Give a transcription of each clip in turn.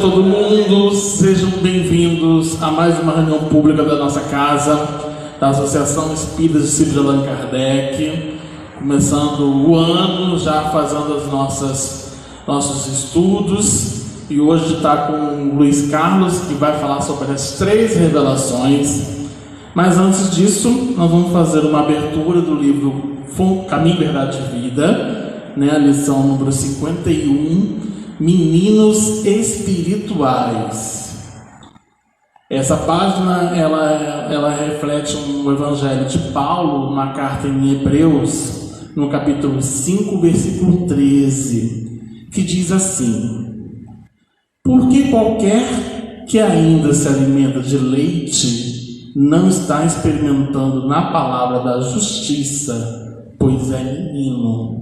todo mundo, sejam bem-vindos a mais uma reunião pública da nossa casa, da Associação Espírita Discípulos de Allan Kardec, começando o ano, já fazendo nossos estudos, e hoje está com o Luiz Carlos, que vai falar sobre as 3 revelações. Mas antes disso, nós vamos fazer uma abertura do livro Caminho, Verdade e Vida, a lição número 51, Meninos Espirituais. Essa página ela reflete um evangelho de Paulo, uma carta em Hebreus, no capítulo 5, versículo 13, que diz assim: porque qualquer que ainda se alimenta de leite não está experimentando na palavra da justiça, pois é menino.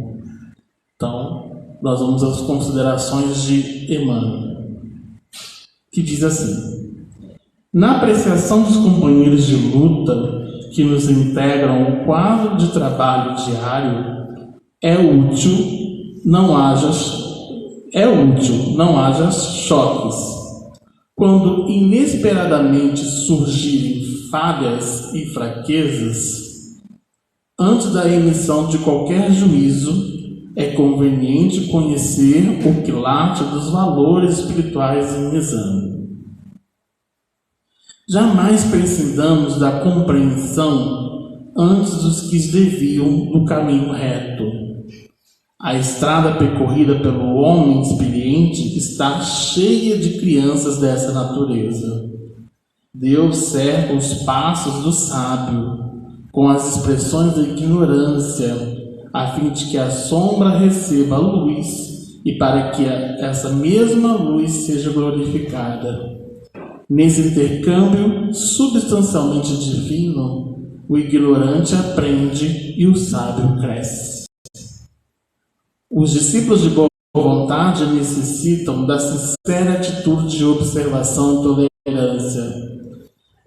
Então, nós vamos às considerações de Emmanuel, que diz assim: na apreciação dos companheiros de luta que nos integram o quadro de trabalho diário, é útil não haja choques. Quando inesperadamente surgirem falhas e fraquezas, antes da emissão de qualquer juízo, é conveniente conhecer o quilate dos valores espirituais em exame. Jamais prescindamos da compreensão antes dos que desviam do caminho reto. A estrada percorrida pelo homem experiente está cheia de crianças dessa natureza. Deus cerca os passos do sábio com as expressões da ignorância, a fim de que a sombra receba a luz e para que essa mesma luz seja glorificada. Nesse intercâmbio substancialmente divino, o ignorante aprende e o sábio cresce. Os discípulos de boa vontade necessitam da sincera atitude de observação e tolerância.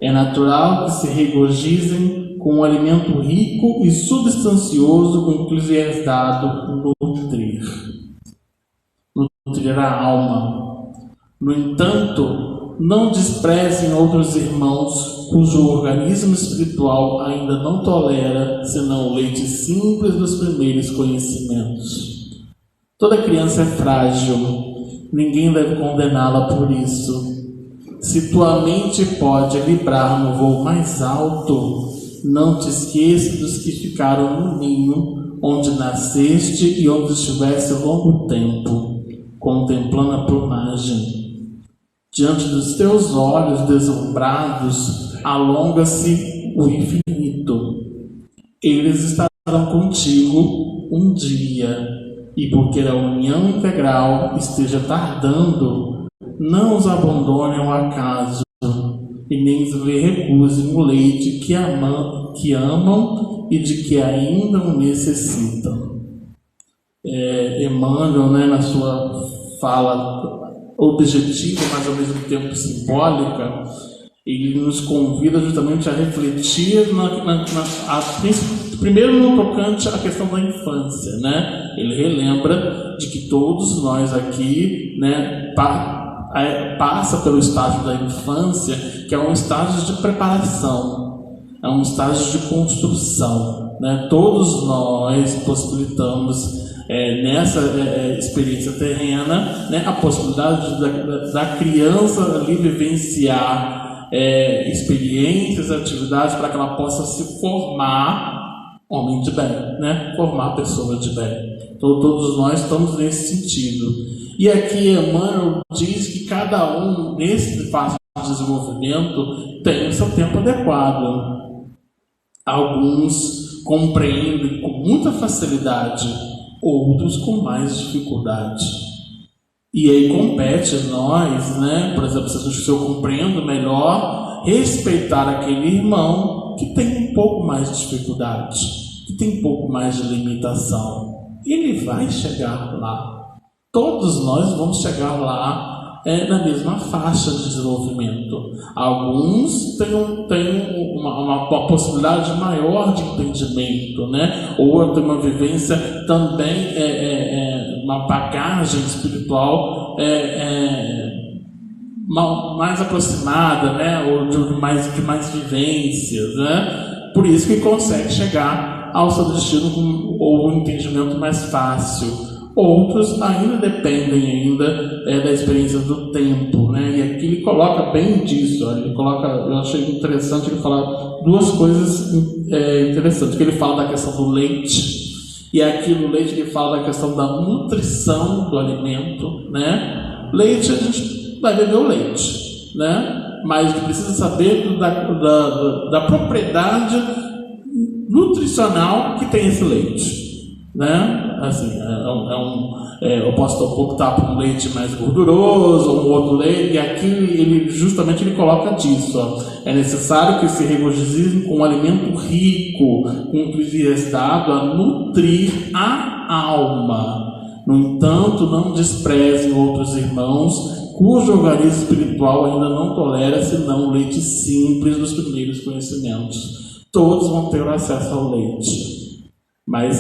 É natural que se regozijem com um alimento rico e substancioso com que lhes é dado nutrir a alma. No entanto, não desprezem outros irmãos cujo organismo espiritual ainda não tolera senão o leite simples dos primeiros conhecimentos. Toda criança é frágil, ninguém deve condená-la por isso. Se tua mente pode vibrar no voo mais alto, não te esqueça dos que ficaram no ninho, onde nasceste e onde estivesse longo tempo, contemplando a plumagem. Diante dos teus olhos deslumbrados, alonga-se o infinito. Eles estarão contigo um dia, e porque a união integral esteja tardando, não os abandone ao acaso, e nem os recusem o leite que amam e de que ainda o necessitam. Emmanuel, na sua fala objetiva, mas ao mesmo tempo simbólica, ele nos convida justamente a refletir primeiro no tocante à questão da infância, Ele relembra de que todos nós aqui, passa pelo estágio da infância, que é um estágio de preparação, é um estágio de construção, Todos nós possibilitamos nessa experiência terrena, a possibilidade da criança ali vivenciar experiências, atividades para que ela possa se formar homem de bem, formar pessoa de bem. Então, todos nós estamos nesse sentido. E aqui Emmanuel diz que cada um nesse fase de desenvolvimento tem o seu tempo adequado. Alguns compreendem com muita facilidade, outros com mais dificuldade. E aí compete a nós, por exemplo, se eu compreendo melhor, respeitar aquele irmão que tem um pouco mais de dificuldade, que tem um pouco mais de limitação. Ele vai chegar lá. Todos nós vamos chegar lá na mesma faixa de desenvolvimento. Alguns têm uma possibilidade maior de entendimento, ou tem uma vivência também, uma bagagem espiritual mais aproximada, né? Ou de mais vivências, né? Por isso que consegue chegar ao seu destino ou um entendimento mais fácil. Outros ainda dependem da experiência do tempo, né? E aqui ele coloca bem disso. Ele coloca, eu achei interessante ele falar duas coisas interessantes. Que ele fala da questão do leite, e aqui no leite ele fala da questão da nutrição do alimento, né? Leite, a gente vai beber o leite, né? Mas a gente precisa saber da propriedade nutricional que tem esse leite, né? Assim, eu posso optar por um leite mais gorduroso ou um outro leite, e aqui ele coloca disso, ó. É necessário que se regozijem com um alimento rico, com que lhes é dado a nutrir a alma. No entanto, não desprezem outros irmãos cujo organismo espiritual ainda não tolera senão o leite simples dos primeiros conhecimentos. Todos vão ter acesso ao leite, mas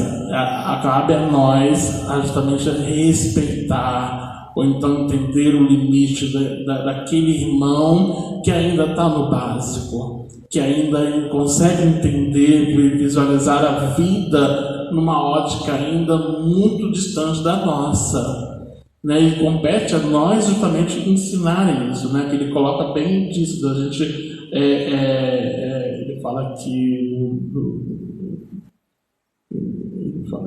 cabe a nós justamente respeitar ou então entender o limite daquele irmão que ainda está no básico, que ainda consegue entender e visualizar a vida numa ótica ainda muito distante da nossa, né? E compete a nós justamente ensinar isso, né? Que ele coloca bem disso, da gente ele fala aqui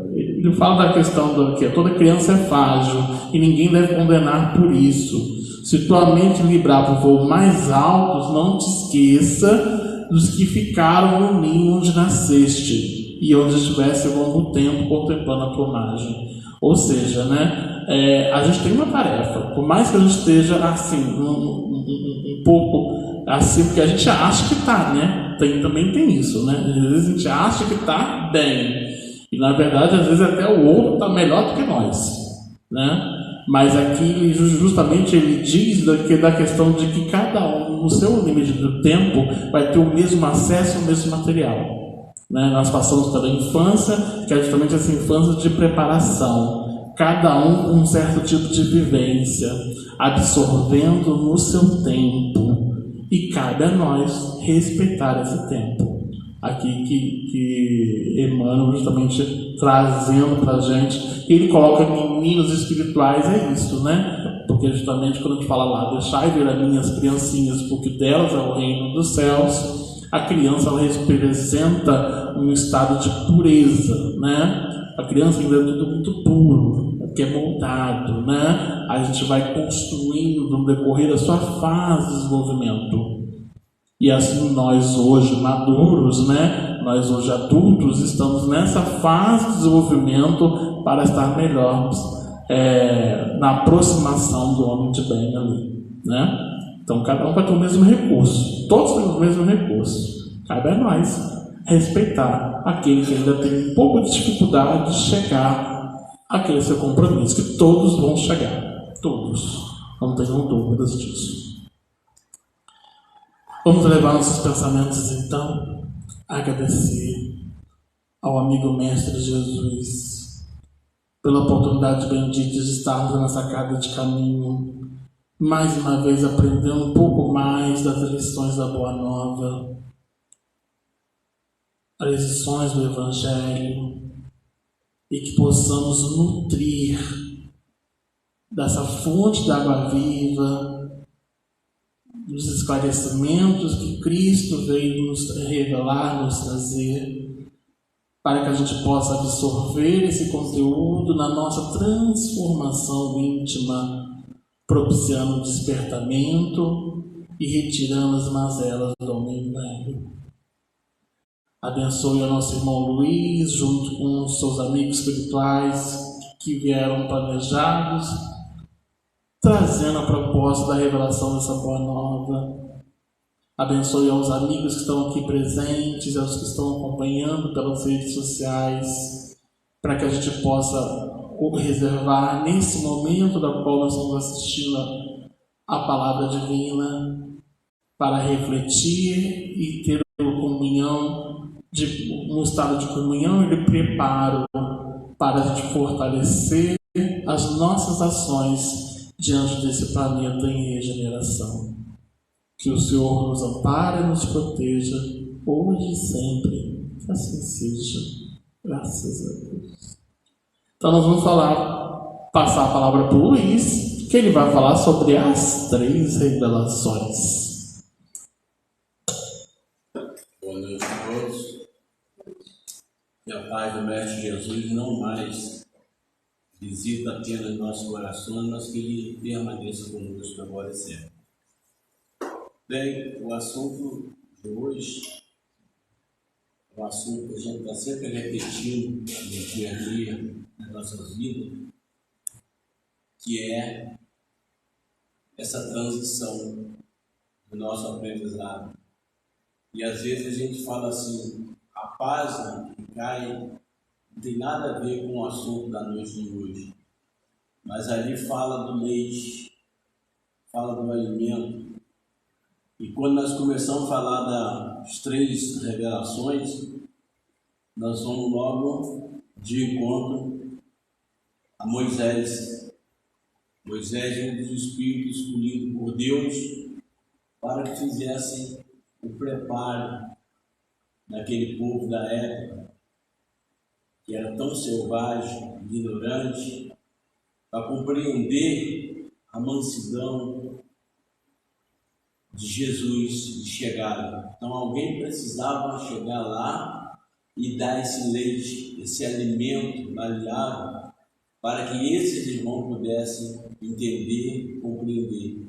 ele fala da questão que toda criança é frágil e ninguém deve condenar por isso. Se tua mente vibrar por voos mais altos, não te esqueça dos que ficaram no ninho onde nasceste e onde estivesse ao longo tempo contemplando a tua imagem. Ou seja, né, a gente tem uma tarefa, por mais que a gente esteja assim, um pouco assim, porque a gente acha que está, né? Também tem isso, né? Às vezes a gente acha que está bem. E na verdade, às vezes até o outro está melhor do que nós, né? Mas aqui justamente ele diz da questão de que cada um, no seu limite do tempo, vai ter o mesmo acesso ao mesmo material, né? Nós passamos pela infância, que é justamente essa infância de preparação, cada um com um certo tipo de vivência, absorvendo no seu tempo, e cabe a nós respeitar esse tempo. Aqui que Emmanuel justamente trazendo para a gente, ele coloca meninos espirituais, é isso, né? Porque justamente quando a gente fala lá, deixai ver as minhas criancinhas, porque delas é o reino dos céus, a criança ela representa um estado de pureza, né? A criança ainda é tudo muito puro, que é moldado, né? A gente vai construindo no decorrer da sua fase de desenvolvimento. E assim nós hoje maduros, né? Nós hoje adultos estamos nessa fase de desenvolvimento para estar melhores na aproximação do homem de bem ali, né? Então cada um vai ter o mesmo recurso, todos têm o mesmo recurso. Cabe a nós respeitar aquele que ainda tem um pouco de dificuldade de chegar àquele seu compromisso, que todos vão chegar, todos, não tenham dúvidas disso. Vamos levar nossos pensamentos, então, a agradecer ao amigo Mestre Jesus pela oportunidade bendita de estarmos nessa casa de caminho, mais uma vez aprendendo um pouco mais das lições da Boa Nova, as lições do Evangelho, e que possamos nutrir dessa fonte de água viva, dos esclarecimentos que Cristo veio nos revelar, nos trazer, para que a gente possa absorver esse conteúdo na nossa transformação íntima, propiciando o despertamento e retirando as mazelas do homem velho. Abençoe o nosso irmão Luiz, junto com os seus amigos espirituais que vieram planejados, trazendo a proposta da revelação dessa Boa Nova. Abençoe aos amigos que estão aqui presentes, aos que estão acompanhando pelas redes sociais, para que a gente possa reservar nesse momento da qual nós estamos assistindo a palavra divina, para refletir e ter comunhão, um estado de comunhão e de preparo para a gente fortalecer as nossas ações diante desse planeta em regeneração. Que o Senhor nos ampare e nos proteja, hoje e sempre. Que assim seja. Graças a Deus. Então nós vamos passar a palavra para o Luiz, que ele vai falar sobre as 3 revelações. Boa noite a todos. Que a paz do Mestre Jesus não mais visita apenas nossos corações, mas que ele permaneça conosco agora e sempre. Bem, o assunto de hoje é um assunto que a gente está sempre repetindo no dia a dia das nossas vidas, que é essa transição do nosso aprendizado. E às vezes a gente fala assim, a página que cai não tem nada a ver com o assunto da noite de hoje, mas ali fala do leite, fala do alimento. E quando nós começamos a falar das 3 revelações, nós vamos logo de encontro a Moisés. Moisés é um dos espíritos escolhidos por Deus para que fizesse o preparo daquele povo da época, que era tão selvagem, ignorante, para compreender a mansidão de Jesus de chegada. Então alguém precisava chegar lá e dar esse leite, esse alimento maleável, para que esses irmãos pudessem entender, compreender.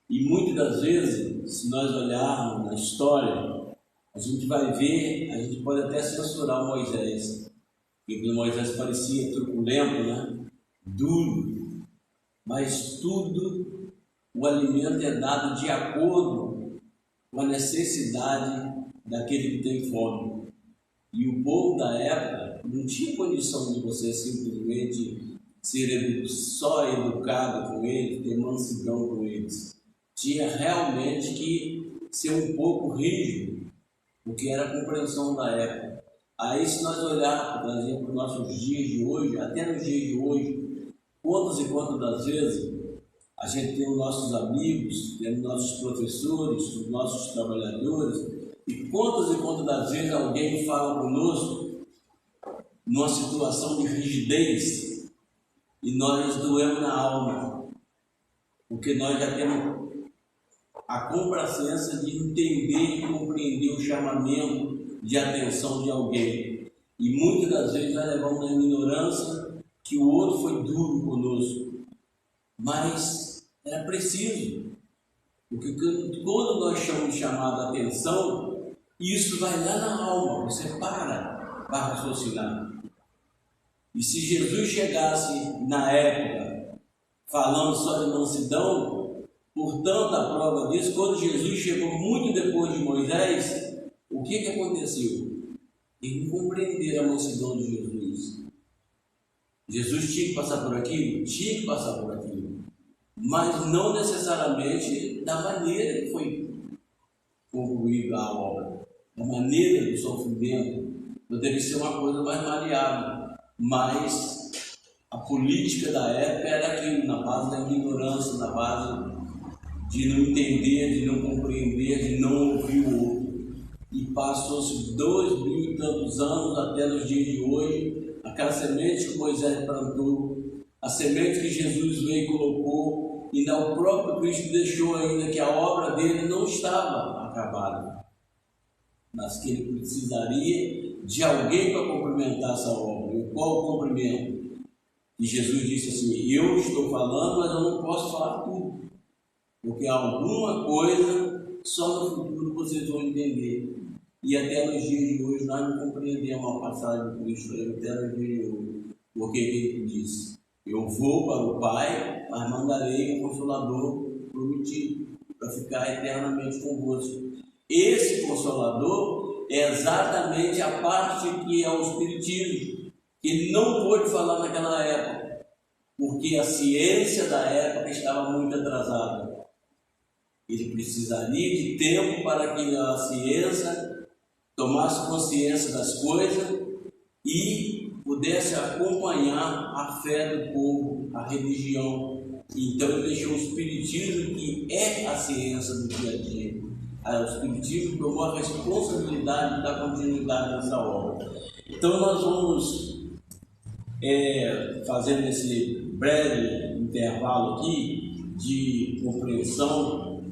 E muitas das vezes, se nós olharmos na história, a gente vai ver, a gente pode até censurar o Moisés, porque Moisés parecia truculento, né? Duro, mas tudo, o alimento é dado de acordo com a necessidade daquele que tem fome. E o povo da época não tinha condição de você simplesmente ser só educado com eles, ter mansidão com eles. Tinha realmente que ser um pouco rígido, porque era a compreensão da época. Aí, se nós olharmos, por exemplo, nos nossos dias de hoje, até nos dias de hoje, quantas e quantas das vezes a gente tem os nossos amigos, temos nossos professores, os nossos trabalhadores, e quantas das vezes alguém fala conosco numa situação de rigidez e nós doemos na alma, porque nós já temos a complacência de entender e compreender o chamamento de atenção de alguém. E muitas das vezes nós levamos na ignorância que o outro foi duro conosco, mas era preciso, porque quando nós chamamos de chamada atenção, isso vai lá na alma, você para raciocinar. E se Jesus chegasse na época falando só de mansidão, portanto a prova disso, quando Jesus chegou muito depois de Moisés, o que aconteceu? Ele não compreendeu a mansidão de Jesus. Jesus tinha que passar por aquilo? Tinha que passar por aquilo, mas não necessariamente da maneira que foi concluída a obra, da maneira do sofrimento. Deve ser uma coisa mais maleável, mas a política da época era aquilo, na base da ignorância, na base de não entender, de não compreender, de não ouvir o outro. E passou-se 2.000 e tantos anos até nos dias de hoje, aquela semente que Moisés plantou, a semente que Jesus veio e colocou, e o próprio Cristo deixou ainda que a obra dele não estava acabada, mas que ele precisaria de alguém para complementar essa obra. E qual o cumprimento? E Jesus disse assim: eu estou falando, mas eu não posso falar tudo, porque alguma coisa só no futuro vocês vão entender. E até nos dias de hoje nós não compreendemos a passagem do Cristo, até nos dias de hoje, porque ele disse: eu vou para o Pai, mas mandarei um Consolador prometido para ficar eternamente convosco. Esse Consolador é exatamente a parte que é o Espiritismo, que ele não pôde falar naquela época, porque a ciência da época estava muito atrasada. Ele precisaria de tempo para que a ciência tomasse consciência das coisas e pudesse acompanhar a fé do povo, a religião, Então ele deixou o Espiritismo, que é a ciência do dia a dia. O Espiritismo tomou a responsabilidade da continuidade dessa obra. Então nós vamos fazendo esse breve intervalo aqui de compreensão,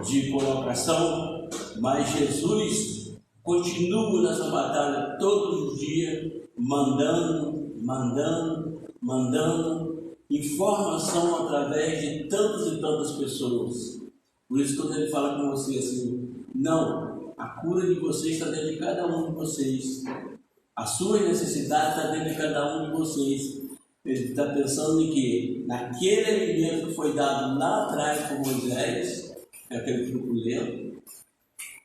de colocação, mas Jesus continua nessa batalha todos os dias, mandando informação através de tantas e tantas pessoas. Por isso, quando ele fala com você assim, não, a cura de vocês está dentro de cada um de vocês, a sua necessidade está dentro de cada um de vocês. Ele está pensando em que naquele alimento que foi dado lá atrás por Moisés, aquele truculento,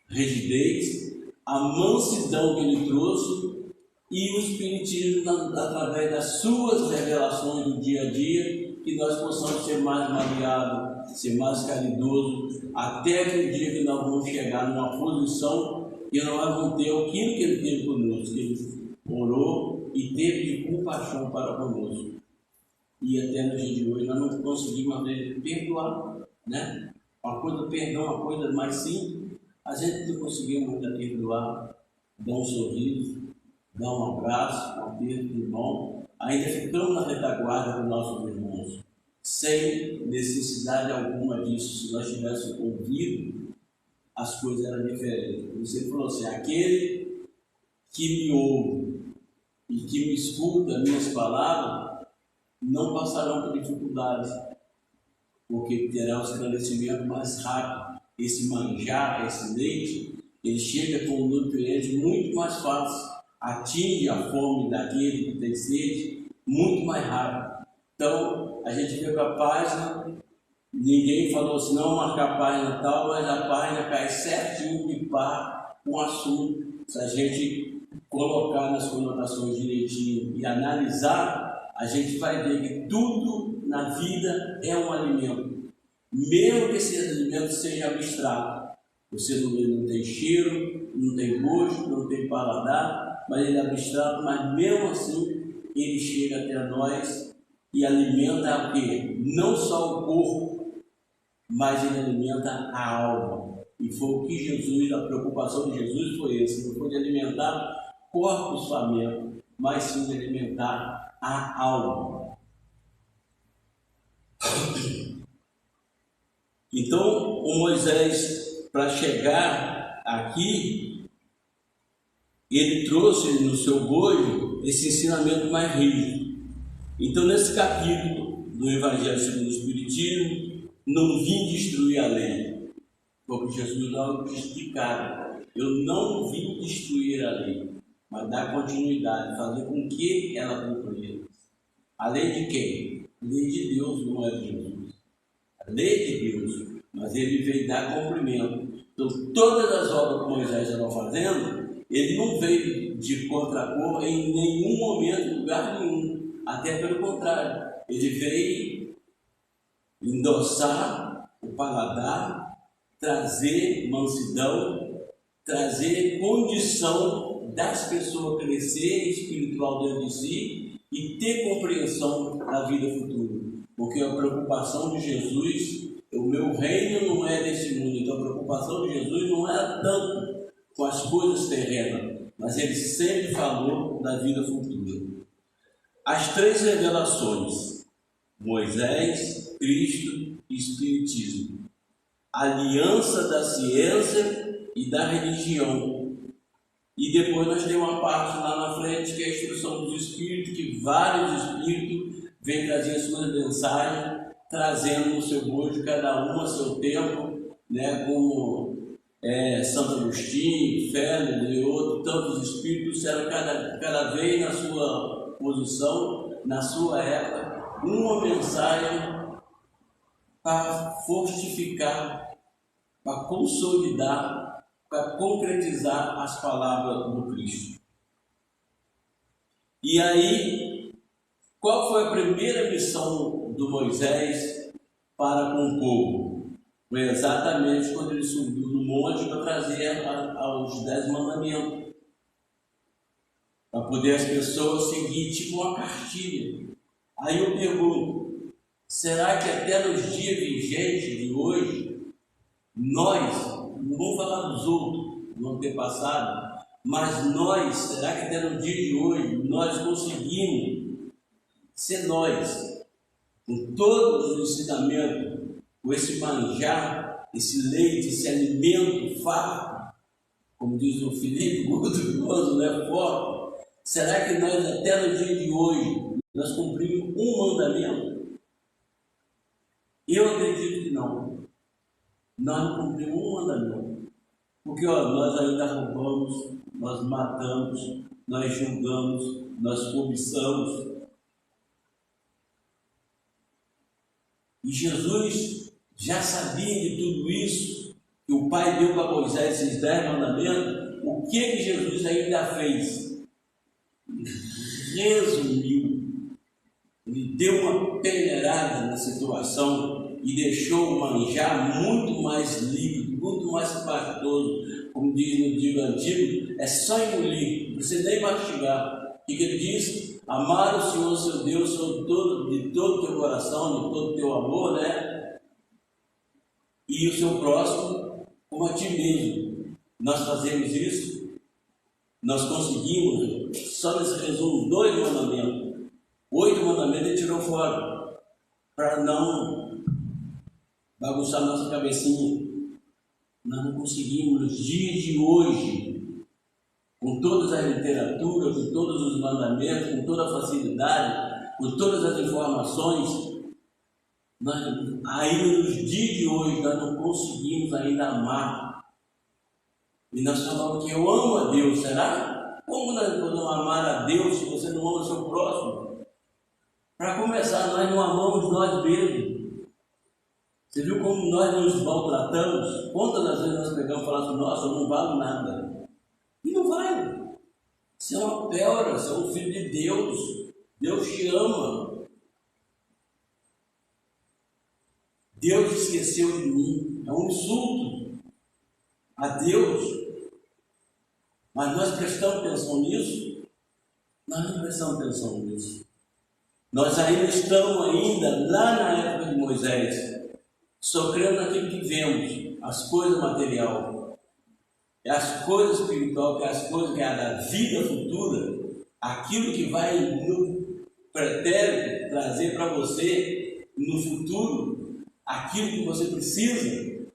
rigidez, a mansidão que ele trouxe e o Espiritismo através das suas revelações do dia a dia, que nós possamos ser mais maleáveis, ser mais caridosos, até aquele dia que nós vamos chegar numa posição que nós vamos ter aquilo que ele teve conosco, que ele orou e teve de compaixão para conosco. E até no dia de hoje nós não conseguimos perdoar, né? Uma coisa, perdão, uma coisa mais simples, a gente não conseguimos ainda perdoar, dar um sorriso, dar um abraço, um aperto de mão, ainda ficamos na retaguarda dos nossos irmãos, sem necessidade alguma disso. Se nós tivéssemos ouvido, as coisas eram diferentes. Você falou assim, aquele que me ouve e que me escuta minhas palavras, não passarão por dificuldades, porque terá o esclarecimento mais rápido. Esse manjar, esse leite, ele chega com um nutriente muito mais fácil, atinge a fome daquele que tem sede muito mais rápido. Então, a gente vê com a página, ninguém falou assim, não marcar a página tal, mas a página cai certinho de par com o assunto. Se a gente colocar nas conotações direitinho e analisar, a gente vai ver que tudo na vida é um alimento. Mesmo que esse alimento seja abstrato, você não tem cheiro, não tem gosto, não tem paladar, mas ele é abstrato, mas mesmo assim ele chega até nós e alimenta o quê? Não só o corpo, mas ele alimenta a alma. E foi o que Jesus, a preocupação de Jesus foi essa, não foi de alimentar corpos famintos, mas sim de alimentar a alma. Então, o Moisés, para chegar aqui, ele trouxe no seu bojo esse ensinamento mais rígido. Então, nesse capítulo do Evangelho segundo o Espiritismo, não vim destruir a lei, porque Jesus logo explicava, eu não vim destruir a lei, mas dar continuidade, fazer com que ela concluísse. A lei de quem? A lei de Deus, não é de Jesus. A lei de Deus, mas ele veio dar cumprimento. Então, todas as obras que Moisés estava fazendo, ele não veio de contracor em nenhum momento, em lugar nenhum. Até pelo contrário, ele veio endossar o paladar, trazer mansidão, trazer condição das pessoas crescer espiritual dentro de si e ter compreensão da vida futura. Porque a preocupação de Jesus, o meu reino não é desse mundo, então a preocupação de Jesus não era tanto com as coisas terrenas, mas ele sempre falou da vida futura. As três revelações, Moisés, Cristo e Espiritismo, aliança da ciência e da religião. E depois nós temos uma parte lá na frente que é a instrução dos Espíritos, que vários Espíritos vêm trazer as suas mensagens, trazendo no seu bojo, cada um a seu tempo, né, como Santo Agostinho, Félix e outros, tantos Espíritos, cada vez na sua posição, na sua época, uma mensagem para fortificar, para consolidar, para concretizar as palavras do Cristo. E aí, qual foi a primeira missão do Moisés para com o povo? Foi exatamente quando ele subiu do monte para trazer aos 10 mandamentos, para poder as pessoas seguir tipo uma cartilha. Aí eu pergunto, Será que até nos dias vigentes de hoje, nós, não vamos falar dos outros, do antepassado, mas nós, será que até no dia de hoje, nós conseguimos ser nós, com todos os ensinamentos, com esse manjar, esse leite, esse alimento farto, como diz o Filipe, gorduroso, né, forte? Será que nós, até no dia de hoje, nós cumprimos um mandamento? Eu acredito que não. Nós não cumprimos um mandamento. Porque nós ainda roubamos, nós matamos, nós julgamos, nós cobiçamos. E Jesus já sabia de tudo isso, que o Pai deu para Moisés esses 10 mandamentos. O que Jesus ainda fez? Resumiu. Ele deu uma peneirada na situação e deixou o manjar muito mais líquido, muito mais pastoso. Como diz no digo antigo, é só engolir, não precisa nem mastigar. O que ele diz? Amar o Senhor, seu Deus, de todo o teu coração, de todo o teu amor, né? E o seu próximo como a ti mesmo. Nós fazemos isso? Nós conseguimos, só nesse resumo, 2 mandamentos. 8 mandamentos ele tirou fora, para não bagunçar nossa cabecinha. Nós não conseguimos, nos dias de hoje, com todas as literaturas, com todos os mandamentos, com toda a facilidade, com todas as informações, nós, ainda nos dias de hoje, nós não conseguimos ainda amar. E nós falamos que eu amo a Deus, será? Como nós podemos amar a Deus se você não ama o seu próximo? Para começar, nós não amamos nós mesmos. Você viu como nós nos maltratamos? Quantas das vezes nós pegamos e falamos assim, nossa, eu não valo nada. E não vai. Você é uma pélora, você é um filho de Deus. Deus te ama. Deus esqueceu de mim. É um insulto a Deus. Mas nós prestamos atenção nisso? Nós não prestamos atenção nisso. Nós ainda estamos lá na época de Moisés, sofrendo aquilo que vemos, as coisas material, as coisas espiritual, as coisas que é da vida futura, aquilo que vai no pretérito trazer para você no futuro, aquilo que você precisa,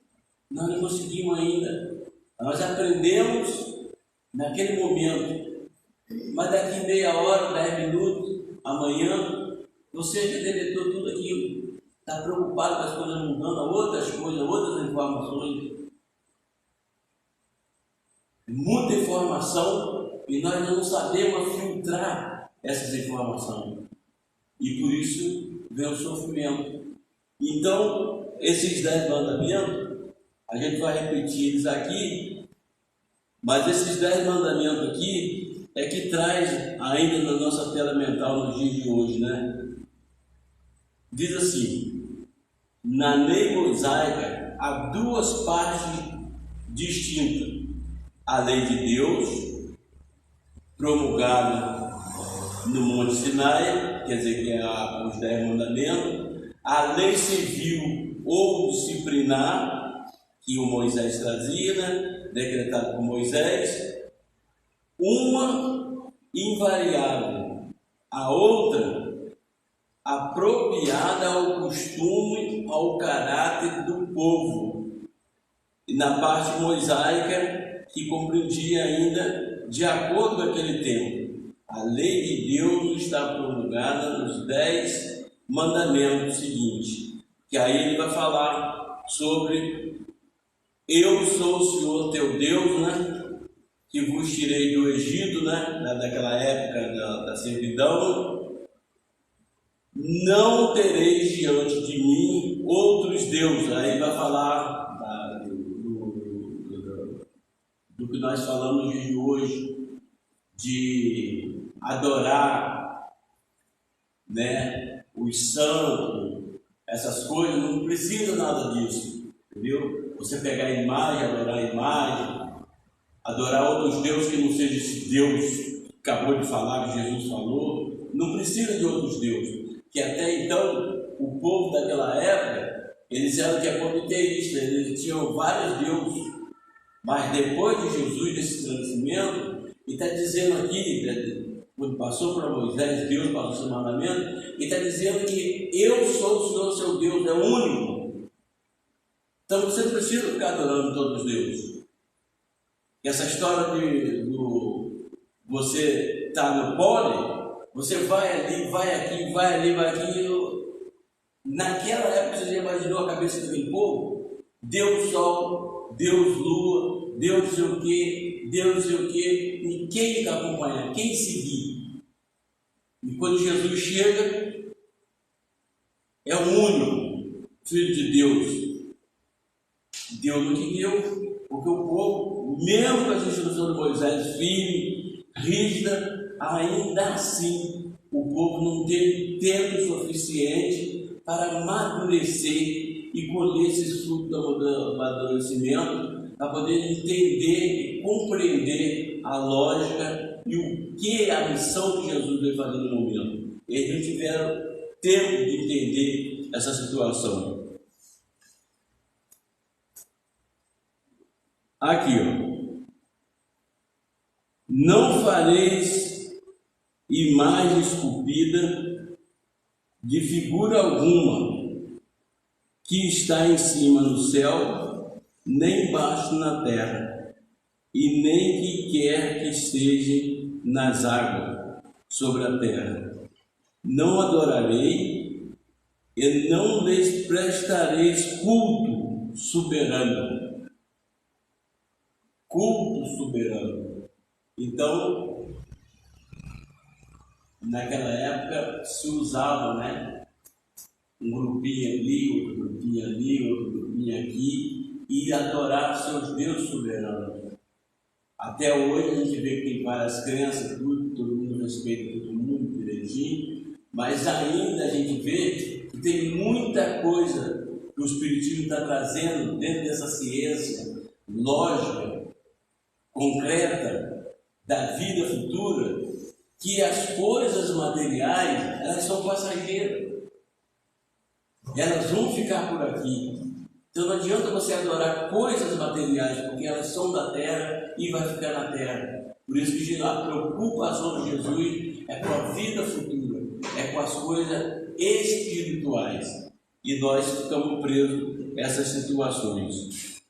nós não conseguimos ainda. Nós aprendemos naquele momento, mas daqui meia hora, 10 minutos, amanhã, você já deletou tudo aquilo. Está preocupado com as coisas mudando a outras coisas, outras informações. Muita informação e nós não sabemos filtrar essas informações. E por isso vem o sofrimento. Então, esses 10 mandamentos, a gente vai repetir eles aqui, mas esses 10 mandamentos aqui é que traz ainda na nossa tela mental nos dias de hoje, né? Diz assim, na lei mosaica há 2 partes distintas. A lei de Deus, promulgada no Monte Sinai, quer dizer que é os 10 mandamentos. A lei civil ou disciplinar, que o Moisés trazia, né? Decretado por Moisés. Uma invariável, a outra apropriada ao costume, ao caráter do povo. E na parte mosaica, que compreendia ainda de acordo com aquele tempo. A lei de Deus está promulgada nos 10 mandamentos seguintes, que aí ele vai falar sobre eu sou o Senhor teu Deus, né? Que vos tirei do Egito, né? Daquela época da servidão. Não tereis diante de mim outros deuses. Aí vai falar do que nós falamos no dia de hoje, de adorar, né, os santos, essas coisas. Não precisa nada disso, entendeu? Você pegar a imagem, adorar outros deuses que não seja esse Deus que acabou de falar, que Jesus falou. Não precisa de outros deuses. que até então o povo daquela época, eles eram politeístas, eles tinham vários deuses, mas depois de Jesus, desse nascimento, ele está dizendo aqui, quando passou para Moisés, Deus passou o seu mandamento, ele está dizendo que eu sou o Senhor, seu Deus, é único. Então você não precisa ficar adorando todos os deuses. E essa história de você estar no pole, você vai ali, vai aqui, vai ali, vai aqui. Naquela época você já imaginou a cabeça do povo? Deus Sol, Deus Lua, Deus sei o que, Deus não sei o que, e quem acompanhar, quem seguir. E quando Jesus chega, é o único Filho de Deus. Deus no que deu, porque o povo, mesmo com as instruções de Moisés, firme, rígida, ainda assim o povo não teve tempo suficiente para amadurecer e colher esse fruto do amadurecimento, para poder entender e compreender a lógica e o que é a missão que Jesus veio fazer no momento. Eles não tiveram tempo de entender essa situação. Aqui, ó. Não fareis imagem esculpida de figura alguma que está em cima no céu, nem embaixo na terra, e nem que quer que esteja nas águas sobre a terra. Não adorarei e não lhes prestareis culto soberano. Culto soberano. Então, naquela época se usava, né? Um grupinho ali, outro grupinho ali, outro grupinho aqui, e adorar seus deuses soberanos. Até hoje a gente vê que tem várias crenças, tudo, todo mundo respeita todo mundo direitinho, mas ainda a gente vê que tem muita coisa que o Espiritismo está trazendo dentro dessa ciência lógica, concreta da vida futura, que as coisas materiais, elas são passageiras, elas vão ficar por aqui. Então não adianta você adorar coisas materiais, porque elas são da terra e vai ficar na terra. Por isso que a preocupação de Jesus é com a vida futura, é com as coisas espirituais, e nós ficamos presos a essas situações.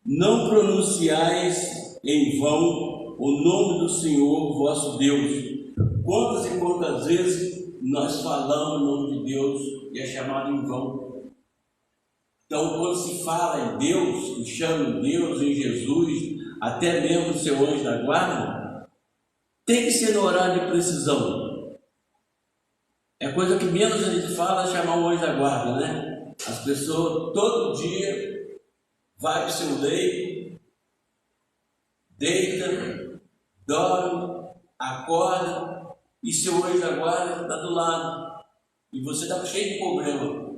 Não pronunciais em vão o nome do Senhor vosso Deus. Quantas e quantas vezes nós falamos o nome de Deus e é chamado em vão? Então, quando se fala em Deus, e chama em Deus, em Jesus, até mesmo o seu anjo da guarda, tem que ser no horário de precisão. É a coisa que menos a gente fala, é chamar o anjo da guarda, né? As pessoas todo dia vai para o seu leito, deita, dorme, acorda, e seu anjo da guarda está do lado. E você está cheio de problema.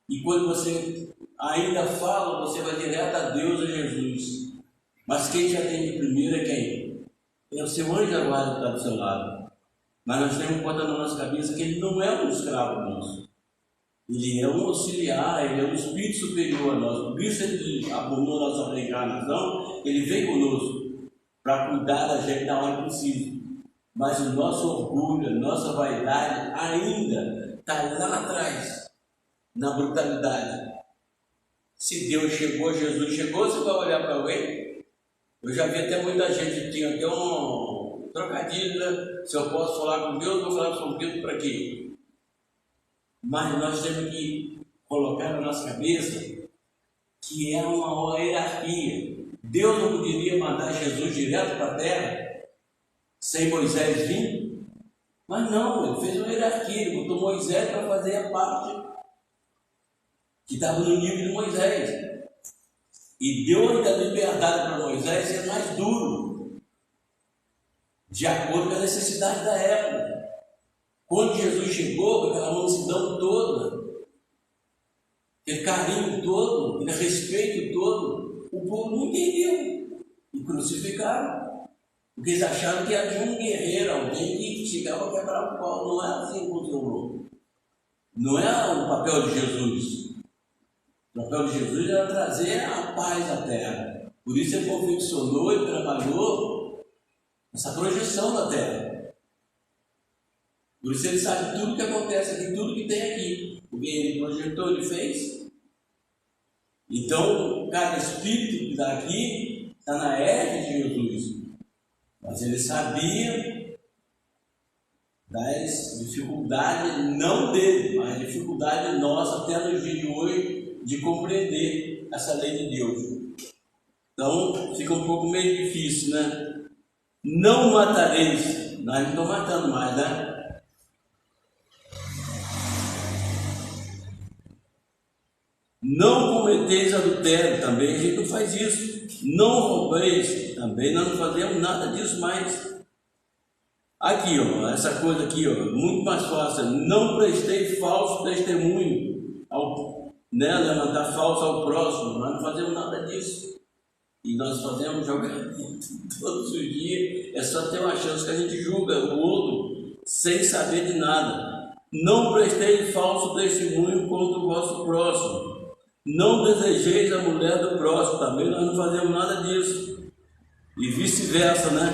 E quando você ainda fala, você vai direto a Deus e Jesus. Mas quem te atende primeiro é quem? É o seu anjo da guarda que está do seu lado. Mas nós temos que botar na nossa cabeça que ele não é um escravo nosso. Ele é um auxiliar, ele é um espírito superior a nós. Por isso ele abonou a nossa reencarnação, ele vem conosco para cuidar da gente na hora que precisa. Mas o nosso orgulho, a nossa vaidade ainda está lá atrás, na brutalidade. Se Deus chegou, Jesus chegou, você vai olhar para alguém? Eu já vi até muita gente, tinha até um trocadilho, né? Se eu posso falar com Deus, vou falar com Deus para quê? Mas nós temos que colocar na nossa cabeça que é uma hierarquia. Deus não poderia mandar Jesus direto para a terra sem Moisés vir? Mas não, ele fez uma hierarquia, ele botou Moisés para fazer a parte que estava no nível de Moisés. E deu ainda liberdade para Moisés ser mais duro, de acordo com a necessidade da época. Quando Jesus chegou, com aquela mansidão toda, aquele carinho todo, aquele respeito todo, o povo não entendeu e crucificaram. Porque eles acharam que havia um guerreiro, alguém que chegava a quebrar o pau. Não é assim que funcionou. Não é o papel de Jesus. O papel de Jesus era trazer a paz à terra. Por isso ele confeccionou e trabalhou essa projeção da terra. Por isso ele sabe tudo que acontece aqui, tudo que tem aqui. Porque ele projetou, ele fez. Então, cada espírito que está aqui está na égide de Jesus. Mas ele sabia das dificuldades, não dele, mas dificuldade nossa até nos dias de hoje, de compreender essa lei de Deus. Então, fica um pouco meio difícil, né? Não matareis. Nós não estamos matando mais, né? Não cometeis adultério, também a gente não faz isso. Não roubeis, também nós não fazemos nada disso mais. Aqui, ó, essa coisa aqui, ó, muito mais fácil. Não prestei falso testemunho, levantar falso ao próximo. Nós não fazemos nada disso. E nós fazemos julgamento todos os dias. É só ter uma chance que a gente julga o outro sem saber de nada. Não prestei falso testemunho contra o vosso próximo. Não desejeis a mulher do próximo, também nós não fazemos nada disso. E vice-versa, né?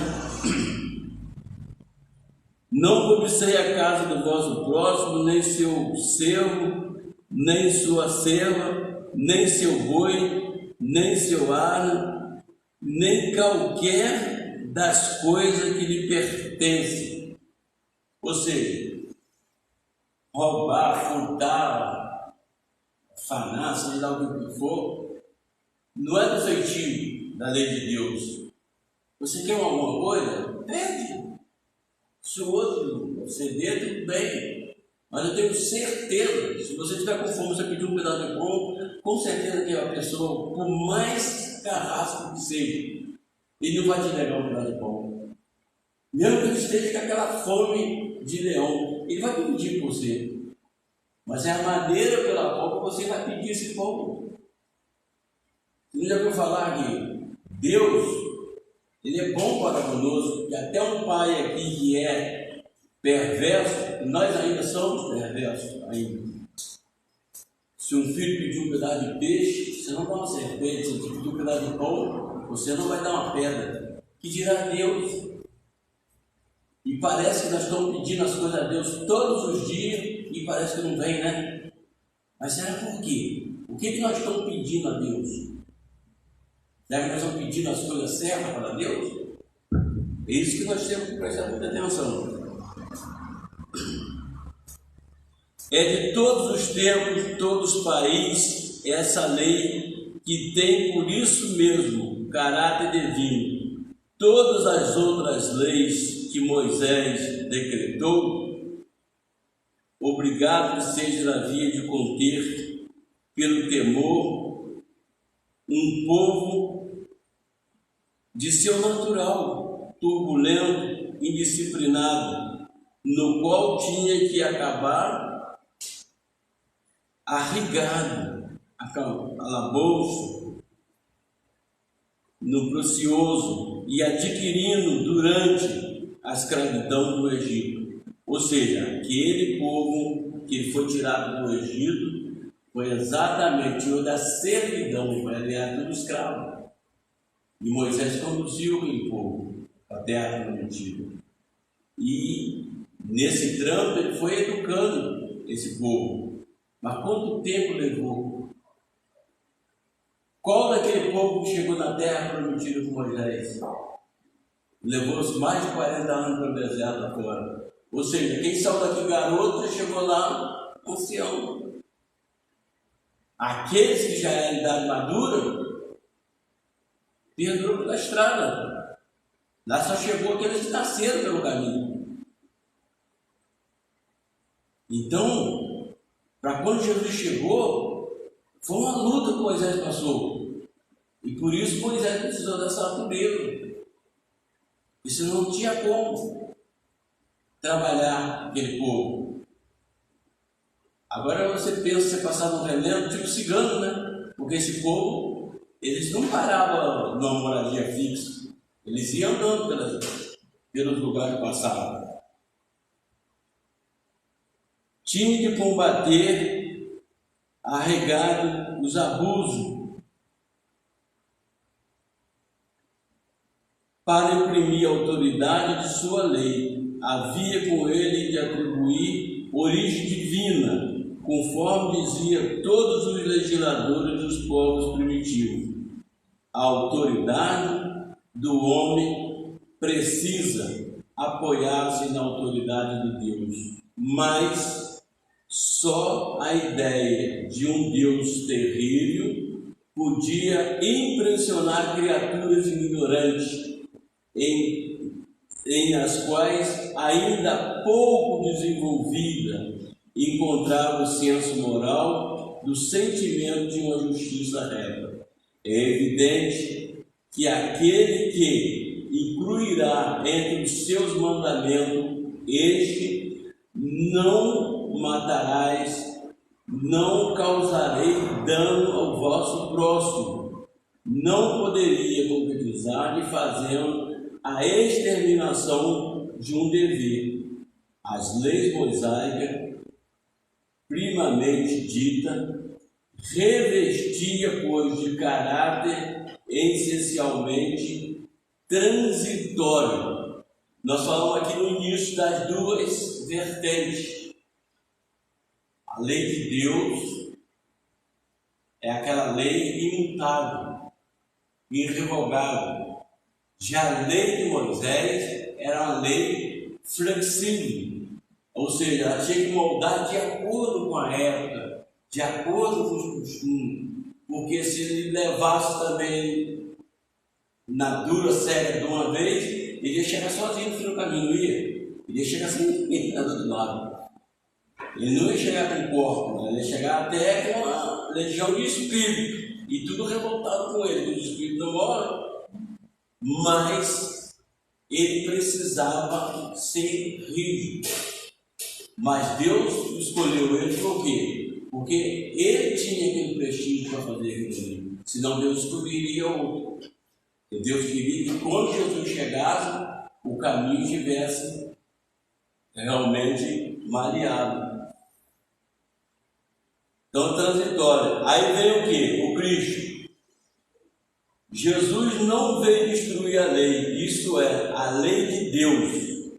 Não cobicei a casa do vosso próximo, nem seu servo, nem sua serva, nem seu boi, nem seu asno, nem qualquer das coisas que lhe pertencem. Ou seja, roubar, furtar, fanar, seja lá o que for, não é do feitio da lei de Deus. Você quer alguma coisa? Pede. Se o outro ceder, tudo bem. Mas eu tenho certeza, se você tiver com fome, você pedir um pedaço de pão, com certeza que a pessoa, por mais carrasco que seja, ele não vai te negar um pedaço de pão. Mesmo que ele esteja com aquela fome de leão, ele vai pedir por você. Mas é a maneira pela qual você vai pedir esse pão. Você já ouviu falar que Deus, Ele é bom para conosco, que até um pai aqui que é perverso, nós ainda somos perversos ainda. Se um filho pedir um pedaço de peixe, você não dá uma serpente. Se ele pedir um pedaço de pão, você não vai dar uma pedra. Que dirá Deus? E parece que nós estamos pedindo as coisas a Deus todos os dias e parece que não vem, né? Mas será por quê? O que nós estamos pedindo a Deus? Será que nós estamos pedindo as coisas certas para Deus? É isso que nós temos que prestar muita atenção. É de todos os tempos, de todos os países, essa lei que tem por isso mesmo caráter divino. Todas as outras leis que Moisés decretou, obrigado que seja na via de conter, pelo temor, um povo de seu natural, turbulento, indisciplinado, no qual tinha que acabar arrigado, calabouço, no precioso e adquirindo durante a escravidão do Egito. Ou seja, aquele povo que foi tirado do Egito foi exatamente o da servidão, ele era tudo escravo. E Moisés conduziu aquele povo para a terra prometida. E nesse trampo ele foi educando esse povo. Mas quanto tempo levou? Qual daquele povo que chegou na terra prometida com Moisés? Levou mais de 40 anos para o deserto afora. Ou seja, quem saiu daqui garoto chegou lá ancião. Aqueles que já eram de idade madura, perderam pela estrada. Lá só chegou aqueles que nasceram pelo caminho. Então, para quando Jesus chegou, foi uma luta que Moisés passou. E por isso Moisés precisou dessa natureza. Isso não tinha como trabalhar aquele povo. Agora você pensa, você passar no veneno, tipo cigano, né? Porque esse povo, eles não paravam numa moradia fixa. Eles iam andando pelos lugares que passavam. tinha de combater arregado os abusos para imprimir a autoridade de sua lei. Havia com ele de atribuir origem divina, conforme dizia todos os legisladores dos povos primitivos. A autoridade do homem precisa apoiar-se na autoridade de Deus, mas só a ideia de um Deus terrível podia impressionar criaturas ignorantes, em as quais ainda pouco desenvolvida encontrava o senso moral do sentimento de uma justiça reta. É evidente que aquele que incluirá entre os seus mandamentos este: não matarás, não causarei dano ao vosso próximo, não poderia concretizar de fazendo a exterminação de um dever. As leis mosaicas, primamente dita, revestia, pois, de caráter essencialmente transitório. Nós falamos aqui no início das duas vertentes. A lei de Deus é aquela lei imutável, irrevogável. Já a lei de Moisés era uma lei flexível, ou seja, ela tinha que moldar de acordo com a época, de acordo com os costumes, porque se ele levasse também na dura séria de uma vez, ele ia chegar sozinho no fim do caminho, não ia? Ele ia chegar sem ninguém do outro lado. Ele não ia chegar com corpo, ele ia chegar até com uma legião de espíritos, e tudo revoltado com ele, os espíritos não moram. Mas ele precisava ser rígido. Mas Deus escolheu ele por quê? Porque ele tinha aquele prestígio para fazer aquilo. Senão Deus escolheria outro. E Deus queria que quando Jesus chegasse, o caminho estivesse realmente mareado. Então, transitório. Aí vem o quê? O Cristo. Jesus não veio destruir a lei, isto é, a lei de Deus.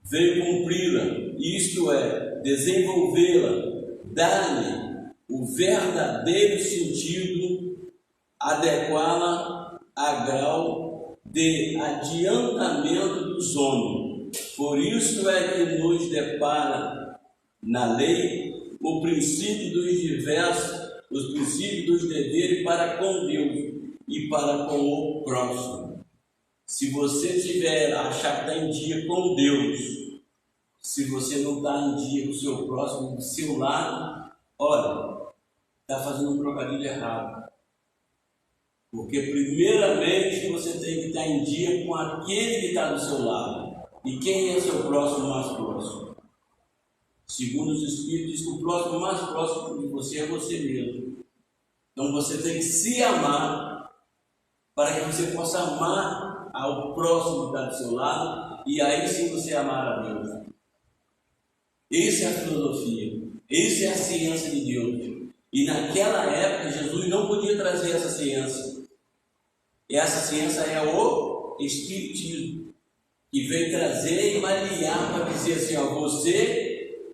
Veio cumpri-la, isto é, desenvolvê-la, dar-lhe o verdadeiro sentido, adequá-la a grau de adiantamento dos homens. Por isso é que nos depara na lei o princípio dos diversos, os princípios dos deveres para com Deus e para com o próximo. Se você tiver achar que está em dia com Deus, se você não está em dia com o seu próximo, do seu lado, olha, está fazendo um trocadilho errado. Porque primeiramente você tem que estar em dia com aquele que está do seu lado. E quem é seu próximo mais próximo? Segundo os Espíritos, diz que o próximo mais próximo de você é você mesmo. Então você tem que se amar, para que você possa amar ao próximo que está do seu lado, e aí sim você amar a Deus. Essa é a filosofia, essa é a ciência de Deus. E naquela época Jesus não podia trazer essa ciência. Essa ciência é o Espiritismo, que veio trazer e aliar para dizer assim, ó, você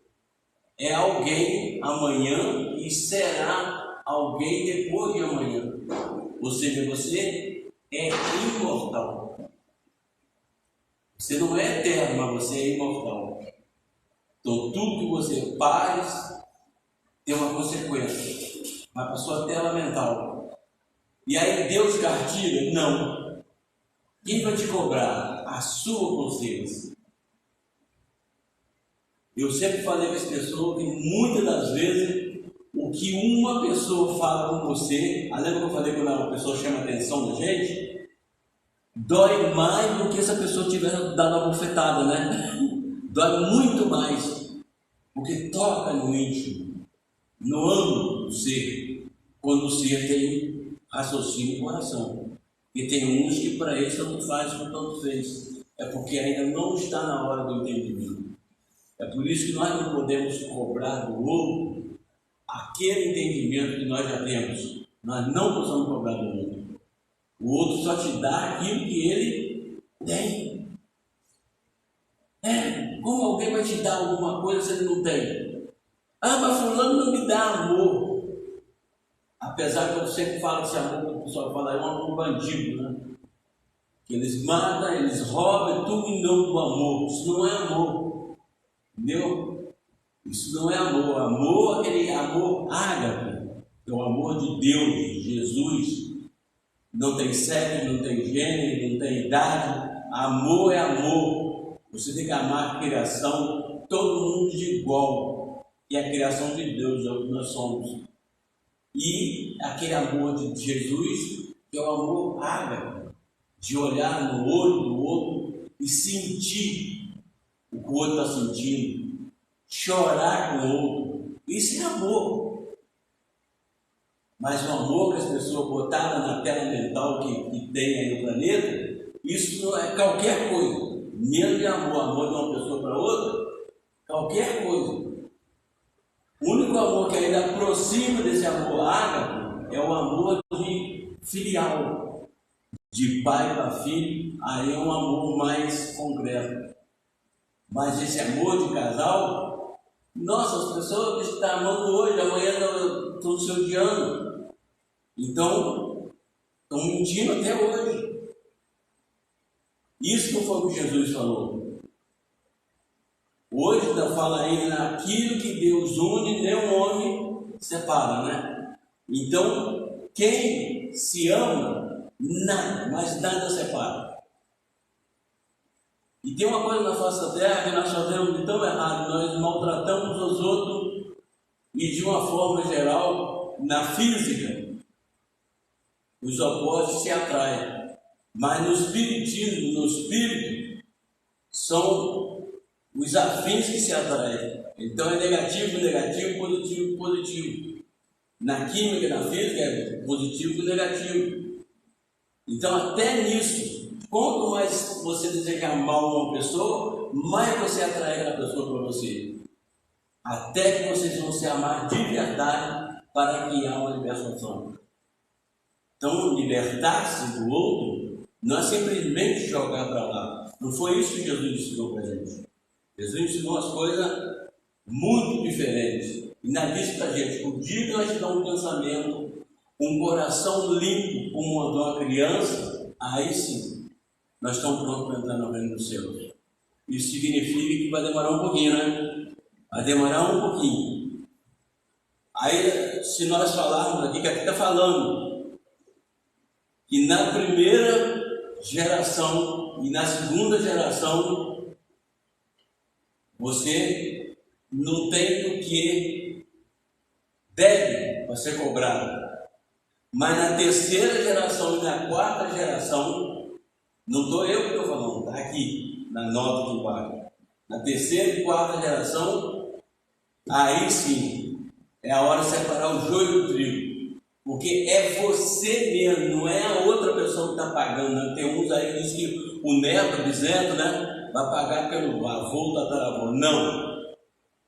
é alguém amanhã e será alguém depois de amanhã. Ou seja, você é imortal. Você não é eterno, mas você é imortal. Então tudo que você faz tem uma consequência. Vai para a sua tela mental. E aí Deus castiga? Não. Quem vai te cobrar? A sua consciência. Eu sempre falei com as pessoas que muitas das vezes o que uma pessoa fala com você, lembra que eu falei quando a pessoa chama a atenção da gente? Dói mais do que se a pessoa tiver dado uma bofetada, né? Dói muito mais, porque toca no íntimo, no âmbito do ser, quando o ser tem raciocínio e coração. E tem uns que para eles tanto faz como tanto fez. É porque ainda não está na hora do entendimento. É por isso que nós não podemos cobrar do outro aquele entendimento que nós já temos. Nós não podemos cobrar do outro. O outro só te dá aquilo que ele tem. Como alguém vai te dar alguma coisa se ele não tem? Ah, mas fulano não me dá amor. Apesar que eu sempre falo esse amor, que o pessoal fala, é um amor bandido, né? Que eles matam, eles roubam, tudo em nome do amor. Isso não é amor. Entendeu? Isso não é amor. Amor, aquele amor ágape, é o amor de Deus, de Jesus. Não tem sexo, não tem gênero, não tem idade. Amor é amor. Você tem que amar a criação, todo mundo de igual. E a criação de Deus é o que nós somos. E aquele amor de Jesus, que é o amor ágape, de olhar no olho do outro e sentir o que o outro está sentindo, chorar com o outro. Isso é amor. Mas o amor que as pessoas botaram na tela mental que tem aí no planeta, isso não é qualquer coisa. Menos de amor, amor de uma pessoa para outra, qualquer coisa. O único amor que ainda aproxima desse amor ágape é o amor de filial, de pai para filho, aí é um amor mais concreto. Mas esse amor de casal, nossa, as pessoas estão amando hoje, amanhã estão se odiando. Então, estão mentindo até hoje. Isso não foi o que Jesus falou. Hoje ainda fala aí naquilo que Deus une, nem o homem separa, né? Então, quem se ama, nada, mas nada separa. E tem uma coisa na face da terra que nós fazemos de tão errado, nós maltratamos os outros e de uma forma geral, na física, os opostos se atraem. Mas no espiritismo, no espírito, são os afins que se atraem. Então é negativo, negativo, positivo, positivo. Na química e na física é positivo e negativo. Então até nisso, quanto mais você desejar mal a uma pessoa, mais você atrai aquela pessoa para você. Até que vocês vão se amar de verdade para criar uma libertação. Então libertar-se do outro não é simplesmente jogar para lá. Não foi isso que Jesus ensinou para a gente. Jesus ensinou as coisas muito diferentes. E na disse para a gente, o dia que nós tivermos um pensamento, um coração limpo como o de uma criança, aí sim, nós estamos prontos para entrar no reino dos céus. Isso significa que vai demorar um pouquinho, né? Vai demorar um pouquinho. Aí, se nós falarmos aqui, que aqui está falando, que na primeira geração e na segunda geração, você não tem o que deve para ser cobrado. Mas na terceira geração e na quarta geração, não estou eu que estou falando, está aqui, na nota de embaixo. Na terceira e quarta geração, aí sim, é a hora de separar o joio do trigo. Porque é você mesmo, não é a outra pessoa que está pagando. Né? Tem uns aí que dizem que o neto, o bisneto, né, vai pagar pelo avô, tataravô. Não.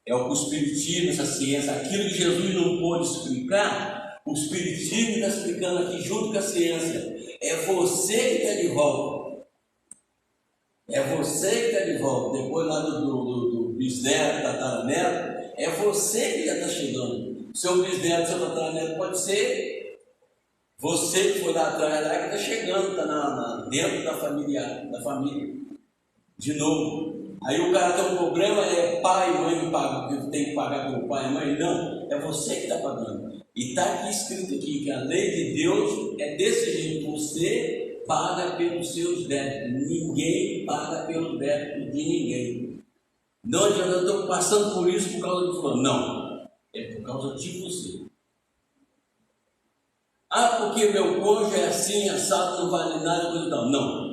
É o espiritismo, essa ciência, aquilo que Jesus não pôde explicar, o espiritismo está explicando aqui junto com a ciência. É você que está de volta. É você que está de volta. Depois lá do bisneto, tataraneto, é você que já está chegando. Seu bisneto, seu tataraneto pode ser você que foi lá atrás lá que está chegando, está dentro da família. De novo. Aí o cara tem um problema, é pai e mãe que pagam, que tem que pagar pelo pai e mãe. Não, é você que está pagando. E está aqui escrito aqui que a lei de Deus é desse jeito. Você paga pelos seus débitos. Ninguém paga pelo débito de ninguém. Não adianta, eu estou passando por isso por causa do fulano. Não. É por causa de você. Ah, porque meu cônjuge é assim, assado, não vale nada, coisa e tal. Não.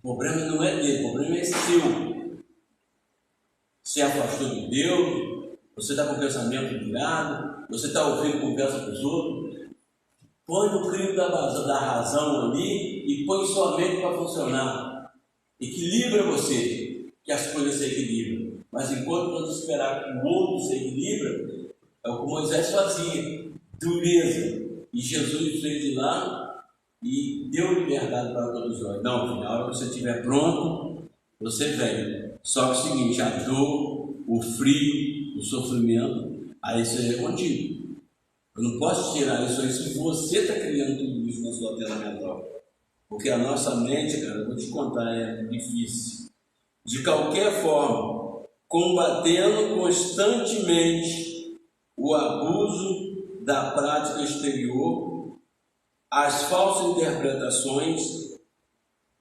O problema não é dele, o problema é seu. Você afastou de Deus, você está com o pensamento virado, você está ouvindo conversa dos outros. Põe no crivo da razão ali e põe sua mente para funcionar. Equilibra você. que as coisas se equilibram. Mas enquanto nós esperar que o outro se equilibra, é o que Moisés fazia, dureza. E Jesus fez de lá e deu liberdade para todos nós. Não, na hora que você estiver pronto, você vem. Só que é o seguinte, a dor, o frio, o sofrimento, aí isso aí é contigo. Eu não posso tirar isso aí se você está criando tudo isso na sua tela mental. Porque a nossa mente, cara, eu vou te contar, é difícil. De qualquer forma, combatendo constantemente o abuso da prática exterior, as falsas interpretações,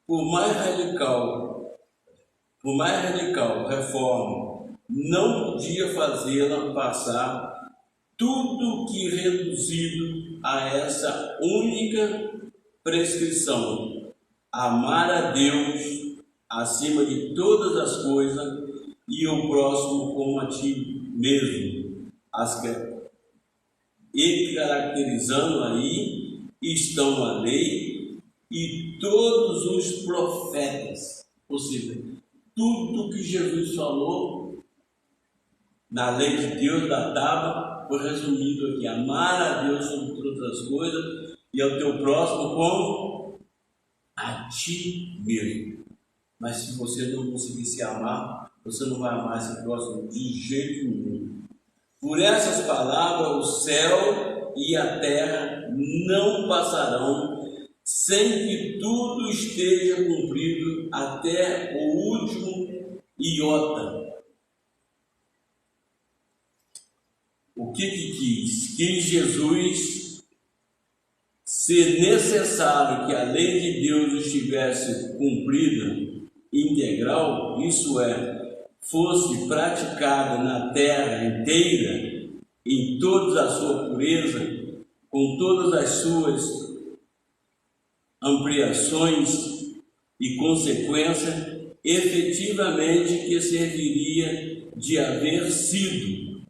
por mais radical reforma, não podia fazê-la passar tudo que reduzido a essa única prescrição: amar a Deus acima de todas as coisas e o próximo como a ti mesmo. E caracterizando aí estão a lei e todos os profetas. Ou seja, tudo que Jesus falou na lei de Deus da tábua foi resumido aqui: amar a Deus sobre todas as coisas e ao teu próximo como a ti mesmo. Mas se você não conseguir se amar, você não vai amar esse próximo de jeito nenhum. Por essas palavras, o céu e a terra não passarão sem que tudo esteja cumprido até o último iota. O que quis? Quis Jesus ser necessário que a lei de Deus estivesse cumprida integral, isso é, fosse praticada na terra inteira, em toda a sua pureza, com todas as suas ampliações e consequências, efetivamente que serviria de haver sido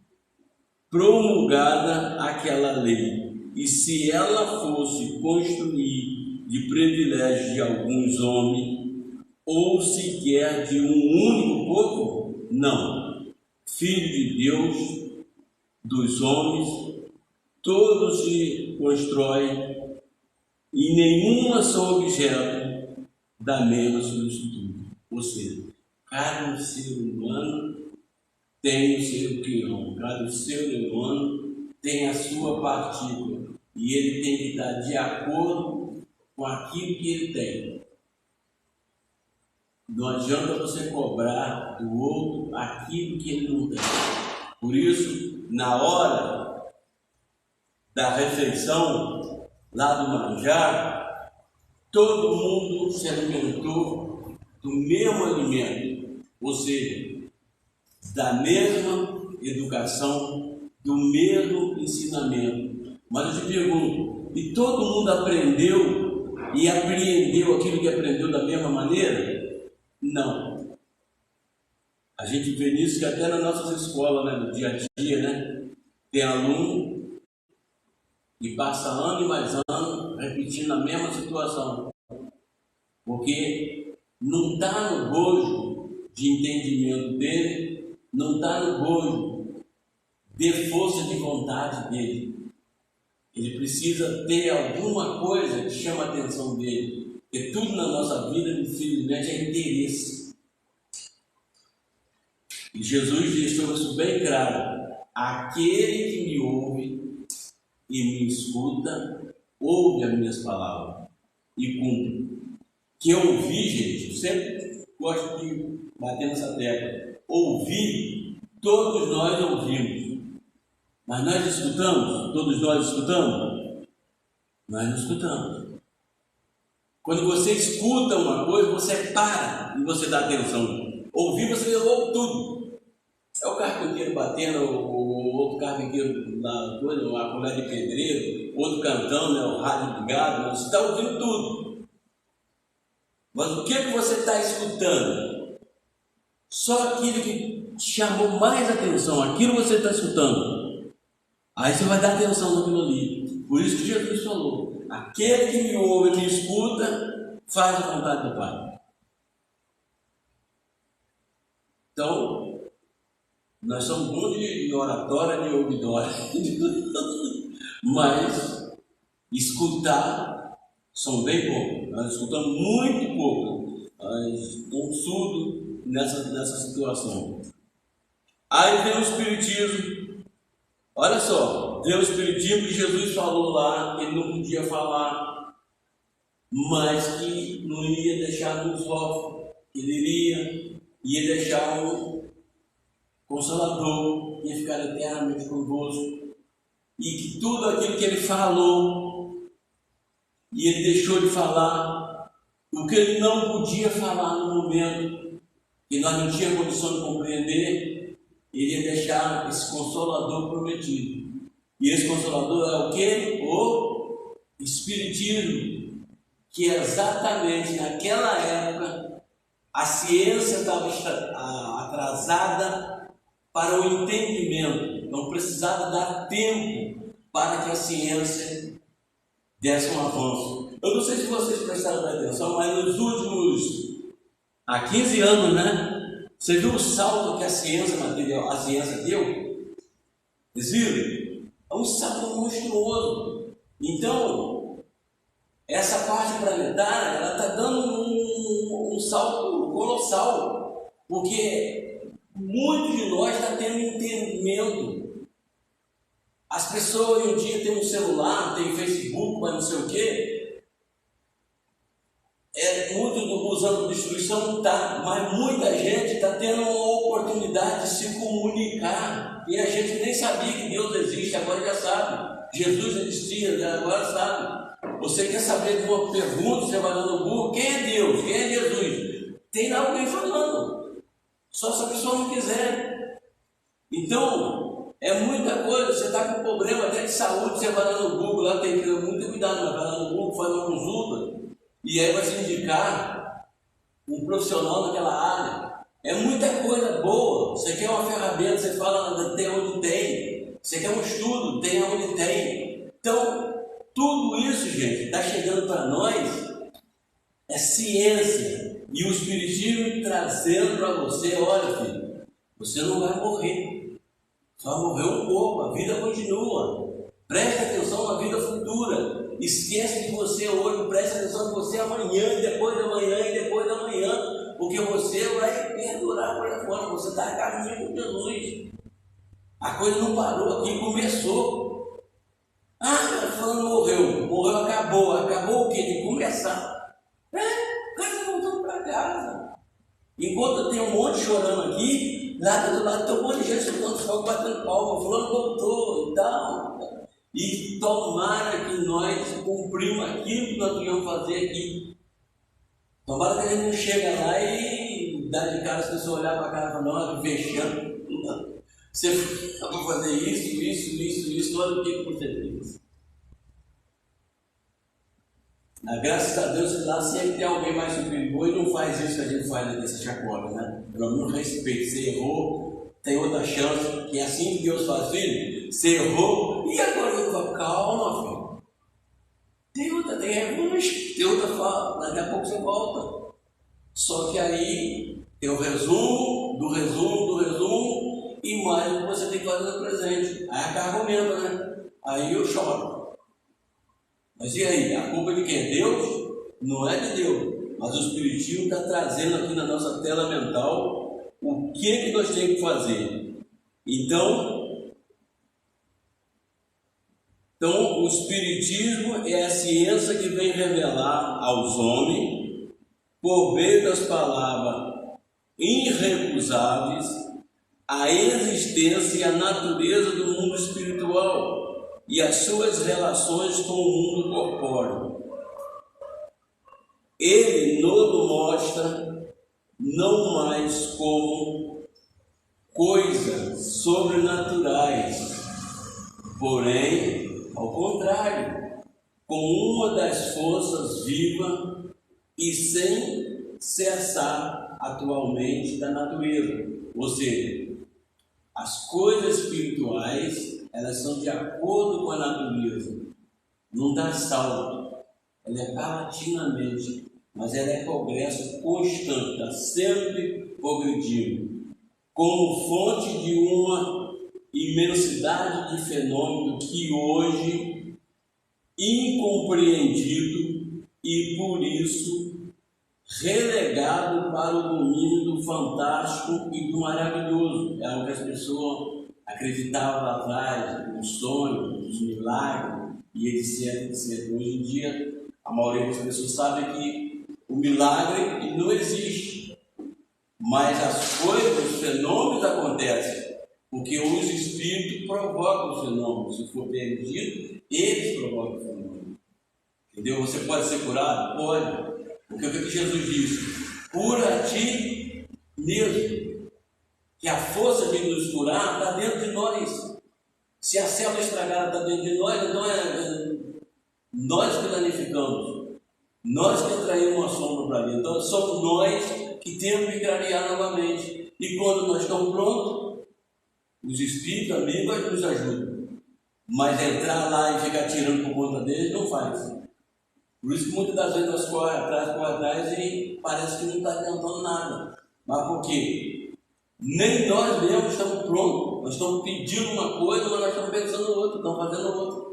promulgada aquela lei. E se ela fosse construir de privilégio de alguns homens, ou sequer de um único povo, não. Filho de Deus, dos homens, todos se constroem e nenhuma são objeto da mesma solicitude. Ou seja, cada ser humano tem o seu crião, cada ser humano tem a sua partícula e ele tem que estar de acordo com aquilo que ele tem. Não adianta você cobrar do outro aquilo que ele não tem. Por isso, na hora da refeição, lá do manjar, todo mundo se alimentou do mesmo alimento, ou seja, da mesma educação, do mesmo ensinamento. Mas eu te pergunto, e todo mundo aprendeu e apreendeu aquilo que aprendeu da mesma maneira? Não. A gente vê nisso que até nas nossas escolas, né, no dia a dia, né, tem aluno que passa ano e mais ano repetindo a mesma situação, porque não está no bojo de entendimento dele, não está no bojo de força de vontade dele. Ele precisa ter alguma coisa que chama a atenção dele. Porque tudo na nossa vida, infelizmente, é interesse. E Jesus deixou isso bem claro: aquele que me ouve e me escuta, ouve as minhas palavras e cumpre. Que ouvir, gente, eu sempre gosto de bater nessa tecla. Ouvir, todos nós ouvimos. Mas nós escutamos? Todos nós escutamos? Nós não escutamos. Quando você escuta uma coisa, você para e você dá atenção. Ouvir, você ouve tudo. É o carpinteiro batendo, o outro carpinteiro na coisa, a colher de pedreiro, outro cantando, o rádio ligado, você está ouvindo tudo. Mas o que você está escutando? Só aquilo que te chamou mais atenção, aquilo que você está escutando. Aí você vai dar atenção naquilo ali. Por isso que Jesus falou: aquele que me ouve e me escuta, faz a vontade do Pai. Então, nós somos bons de oratória, de ouvidória, mas escutar são bem poucos. Nós escutamos muito pouco. Nós estamos surdos nessa situação. Aí vem o Espiritismo. Olha só, vem o Espiritismo que Jesus falou lá, que ele não podia falar, mas que não ia deixar nos órfãos, ele ia deixar um Consolador, que ia ficar eternamente convosco, e que tudo aquilo que ele falou, e ele deixou de falar, o que ele não podia falar no momento, que nós não tínhamos condição de compreender, ele ia deixar esse Consolador prometido. E esse Consolador é o que? O Espiritismo, que exatamente naquela época a ciência estava atrasada para o entendimento, não precisava dar tempo para que a ciência desse um avanço. Eu não sei se vocês prestaram atenção, mas nos últimos 15 anos, né? Você viu o salto que a ciência deu? Vocês viram? É um salto monstruoso. Então, essa parte planetária, ela está dando um salto colossal, porque muitos de nós estão tendo entendimento. As pessoas hoje em dia têm um celular, têm Facebook, mas não sei o quê. Muitos usando destruição não está, mas muita gente está tendo uma oportunidade de se comunicar. E a gente nem sabia que Deus existe, agora já sabe. Jesus existia, agora sabe. Você quer saber de uma pergunta, você vai lá no Google, quem é Deus? Quem é Jesus? Tem lá alguém falando. Só se a pessoa não quiser. Então, é muita coisa. Você está com problema até de saúde, você vai lá no Google, lá tem que ter muito cuidado, mas vai lá no Google, faz uma consulta, e aí vai se indicar um profissional naquela área. É muita coisa boa. Você quer uma ferramenta, você fala, tem onde tem. Você quer um estudo, tem onde tem. Então, tudo isso, gente, está chegando para nós, é ciência. E o Espiritismo trazendo para você, olha filho, você não vai morrer, só morrer um pouco, a vida continua. Preste atenção na vida futura. Esquece de você hoje, preste atenção de você amanhã, e depois da manhã, e depois da manhã, porque você vai perdurar por aí fora, você está a caminho com Jesus. A coisa não parou aqui, começou. Fulano morreu, acabou o quê? De começar. Casa. Enquanto tem um monte chorando aqui, lá do lado tem um monte de gente soltando fogo, batendo palma, fulano voltou e tal. E tomara que nós cumprimos aquilo que nós queríamos fazer aqui. Tomara que a gente não chega lá e dá de cara, as pessoas olhar para a cara e falar, não, fechando. Você vai fazer isso, olha o que você fez. Graças a Deus, lá sempre tem alguém mais superior e não faz isso que a gente faz nessa chacoalha, né? Pelo menos respeito, você errou, tem outra chance, que é assim que Deus faz, filho. Você errou, e agora eu vou, calma, filho. Tem revanche, tem outra fala, daqui a pouco você volta. Só que aí tem o resumo, e mais o que você tem que fazer no presente. Aí a carga aumenta, né? Aí eu choro. Mas e aí? A culpa de quem? Deus? Não é de Deus. Mas o Espiritismo está trazendo aqui na nossa tela mental o que nós temos que fazer. Então, o Espiritismo é a ciência que vem revelar aos homens, por meio das palavras irrecusáveis, a existência e a natureza do mundo espiritual e as suas relações com o mundo corpóreo. Ele nos mostra não mais como coisas sobrenaturais, porém, ao contrário, como uma das forças vivas e sem cessar atualmente da natureza. Ou seja, as coisas espirituais, elas são de acordo com a natureza, não dá salto, ela é paulatinamente, mas ela é progresso constante, está sempre progredindo. como fonte de uma imensidade de fenômeno que hoje incompreendido e por isso relegado para o domínio do fantástico e do maravilhoso. É algo que as pessoas acreditavam lá atrás, nos sonhos, nos milagres e etc, etc. Hoje em dia, a maioria das pessoas sabe que o milagre não existe, mas as coisas, os fenômenos acontecem, porque os espíritos provocam os fenômenos. Se for permitido, eles provocam os fenômenos. Entendeu? Você pode ser curado? Pode. Porque o que Jesus disse? Cura a ti mesmo. Que a força de nos curar está dentro de nós. Se a célula estragada está dentro de nós, então é nós que danificamos. Nós que atraímos uma sombra para dentro. Então somos nós que temos que criar novamente. E quando nós estamos prontos, os espíritos amigos nos ajudam. Mas entrar lá e ficar tirando por conta deles não faz. Por isso que muitas das vezes nós corremos atrás e parece que não está adiantando nada. Mas por quê? Nem nós mesmos estamos prontos. Nós estamos pedindo uma coisa, mas nós estamos pensando outra, estamos fazendo outra.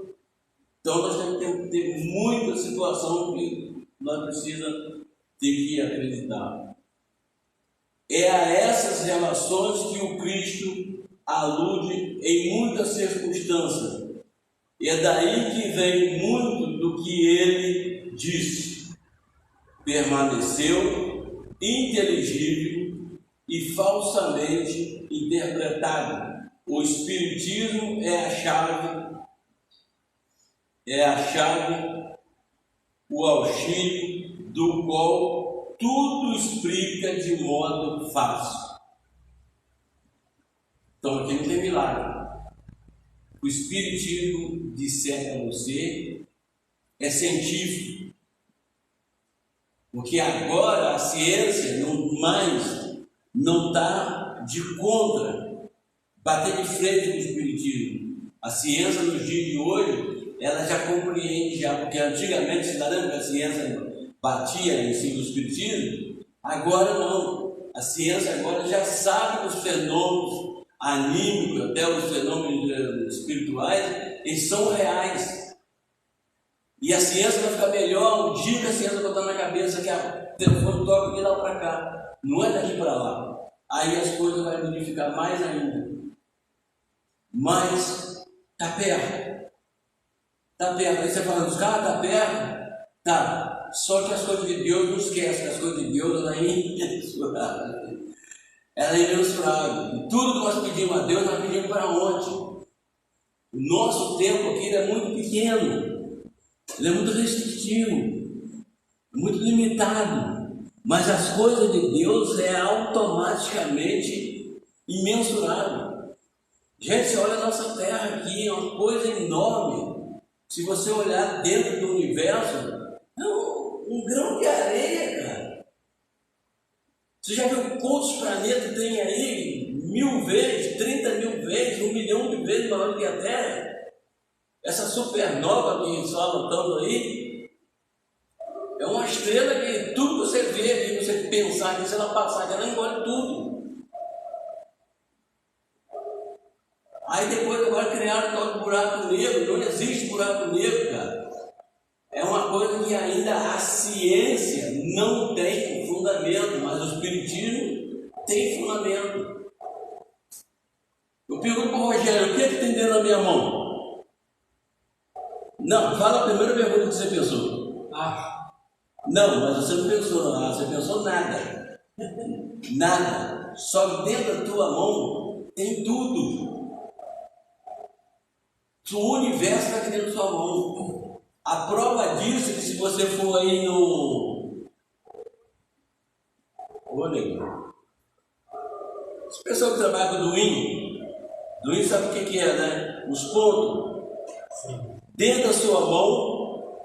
Então nós temos que ter muita situação que nós precisamos ter que acreditar. É a essas relações que o Cristo alude em muitas circunstâncias. É daí que vem muito do que ele disse. Permaneceu inteligível e falsamente interpretado. O Espiritismo é a chave, o auxílio do qual tudo explica de modo fácil. Então aqui não tem milagre. O Espiritismo, disser a você, é científico. Porque agora a ciência não está de contra, bater de frente com o Espiritismo. A ciência nos dias de hoje, ela já compreende já, porque antigamente, se lembra que a ciência batia em cima do Espiritismo? Agora não. A ciência agora já sabe os fenômenos anímicos, até os fenômenos espirituais, eles são reais. E a ciência vai ficar melhor o dia que a ciência botar na cabeça que o telefone toca de lá para cá, não é daqui para lá. Aí as coisas vão modificar mais ainda. Mas está perto. Está perto. Aí você fala, os caras está perto? Tá. Só que as coisas de Deus não esquece, que as coisas de Deus ela é imensurável. Ela é imensurável. E tudo que nós pedimos a Deus, nós pedimos para onde? O nosso tempo aqui é muito pequeno. Ele é muito restritivo, muito limitado, mas as coisas de Deus é automaticamente imensurável. Gente, você olha a nossa terra aqui, é uma coisa enorme. Se você olhar dentro do universo, é um grão de areia, cara. Você já viu quantos planetas tem aí? 1000 vezes, 30 mil vezes, 1 milhão de vezes maior do que a Terra? Essa supernova que falam tanto aí é uma estrela que tudo que você vê, que você pensar que se ela passar, ela engole tudo. Aí depois agora criaram o tal de buraco negro. Não existe buraco negro, cara. É uma coisa que ainda a ciência não tem fundamento, mas o Espiritismo tem fundamento. Eu pergunto para o Rogério, o que é que tem dentro da minha mão? Não, fala a primeira pergunta que você pensou. Não, mas você não pensou, não. Você pensou nada. Nada. Só que dentro da tua mão tem tudo. O universo está aqui dentro da sua mão. A prova disso é que se você for aí no... Olha, as pessoas que trabalham com Duin sabe o que é, né? Os pontos. Sim. Dentro da sua mão,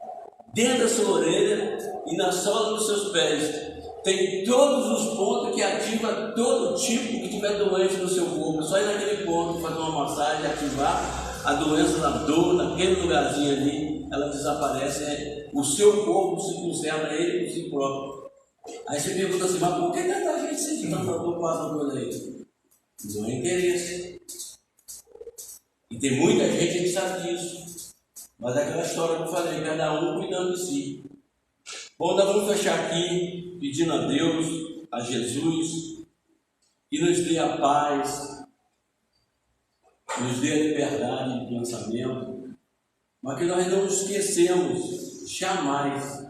dentro da sua orelha e na sola dos seus pés. Tem todos os pontos que ativam todo tipo que tiver doença no seu corpo. Só ir naquele ponto, fazer uma massagem, ativar a doença da dor, naquele lugarzinho ali, ela desaparece. O seu corpo se conserva ele por si próprio. Aí você pergunta assim, mas por que tanta gente sente tanta dor com essa coisa aí? Não é interesse. E tem muita gente que sabe disso. Mas é aquela história que eu falei, cada um cuidando de si. Bom, nós vamos fechar aqui pedindo a Deus, a Jesus, que nos dê a paz, nos dê a liberdade de pensamento, mas que nós não esquecemos jamais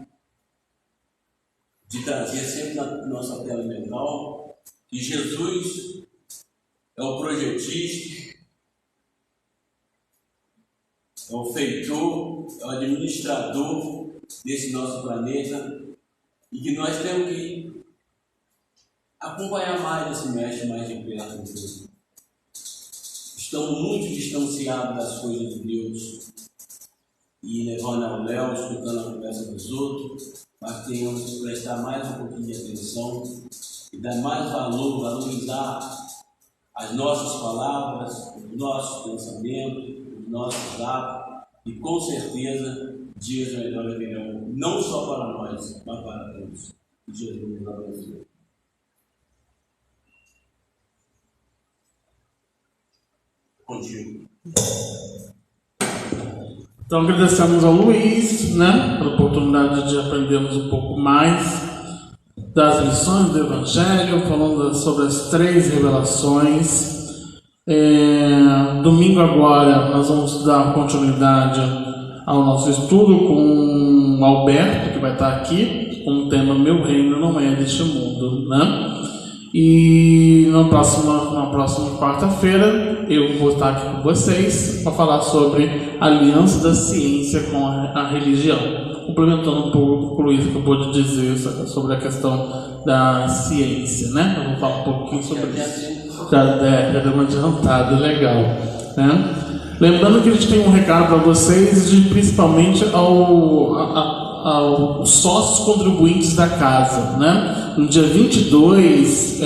de trazer sempre na nossa tela mental que Jesus é o projetista, é o feitor, é o administrador desse nosso planeta e que nós temos que acompanhar mais esse mestre mais de perto. Estamos muito distanciados das coisas de Deus e levando ao léu, escutando a conversa dos outros, mas temos que prestar mais um pouquinho de atenção e dar mais valor, valorizar as nossas palavras, os nossos pensamentos, os nossos atos, e com certeza dias melhores virão, não só para nós, mas para todos. Que Jesus nos abençoe. Contigo. Então agradecemos ao Luiz, pela oportunidade de aprendermos um pouco mais das lições do Evangelho, falando sobre as 3 revelações. Domingo agora nós vamos dar continuidade ao nosso estudo com o Alberto, que vai estar aqui, com o tema Meu Reino Não É Deste Mundo, E na próxima quarta-feira eu vou estar aqui com vocês para falar sobre a aliança da ciência com a religião, complementando um pouco o que o Luiz acabou de dizer sobre a questão da ciência, Eu vou falar um pouquinho sobre isso. Já deu uma adiantada legal, Lembrando que a gente tem um recado para vocês, principalmente aos sócios contribuintes da casa, No dia 22,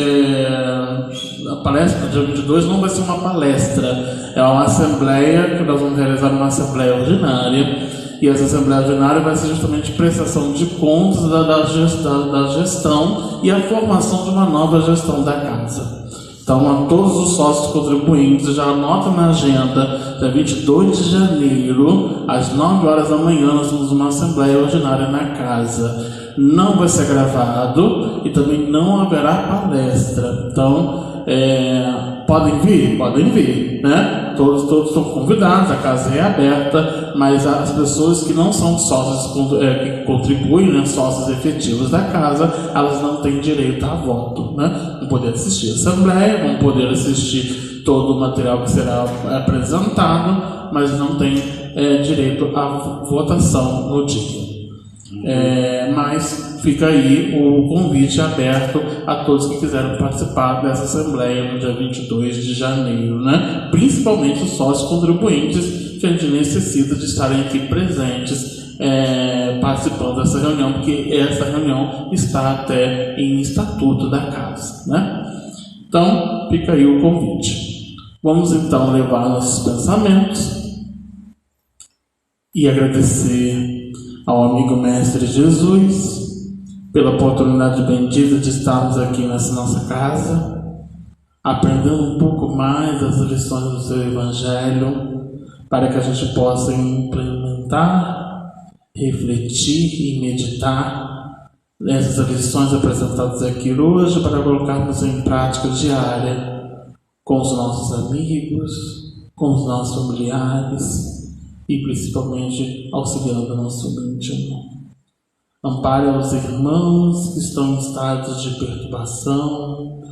a palestra do dia 22 não vai ser uma palestra, é uma assembleia, que nós vamos realizar uma assembleia ordinária, e essa assembleia ordinária vai ser justamente prestação de contas da gestão e a formação de uma nova gestão da casa. Então, a todos os sócios contribuintes, já anotam na agenda, dia 22 de janeiro, às 9 horas da manhã, nós temos uma assembleia ordinária na casa. Não vai ser gravado e também não haverá palestra. Então, podem vir? Podem vir, Todos estão convidados, a casa é aberta, mas as pessoas que não são sócios, que contribuem, sócios efetivos da casa, elas não têm direito a voto, Vão poder assistir a assembleia, vão poder assistir todo o material que será apresentado, mas não tem direito à votação no dia. Mas fica aí o convite aberto a todos que quiserem participar dessa assembleia no dia 22 de janeiro, Principalmente os sócios contribuintes, que a gente necessita de estarem aqui presentes, participando dessa reunião, porque essa reunião está até em estatuto da casa, Então, fica aí o convite. Vamos então levar nossos pensamentos e agradecer ao amigo Mestre Jesus pela oportunidade bendita de estarmos aqui nessa nossa casa, aprendendo um pouco mais das lições do seu Evangelho, para que a gente possa implementar, refletir e meditar nessas lições apresentadas aqui hoje, para colocarmos em prática diária com os nossos amigos, com os nossos familiares e principalmente auxiliando o nosso íntimo. Ampare aos irmãos que estão em estados de perturbação,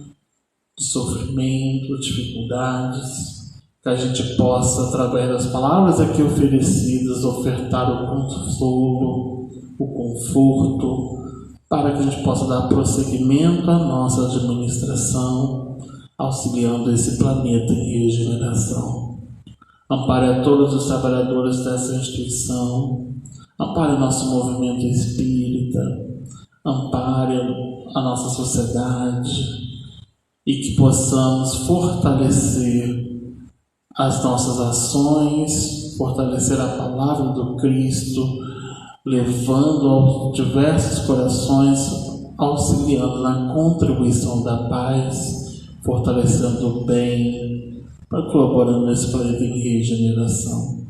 de sofrimento, dificuldades, que a gente possa, através das palavras aqui oferecidas, ofertar o consolo, o conforto, para que a gente possa dar prosseguimento à nossa administração, auxiliando esse planeta em regeneração. Ampare a todos os trabalhadores dessa instituição, ampare o nosso movimento espírita, ampare a nossa sociedade e que possamos fortalecer as nossas ações, fortalecer a palavra do Cristo, levando aos diversos corações, auxiliando na contribuição da paz, fortalecendo o bem, para colaborando nesse planeta em regeneração.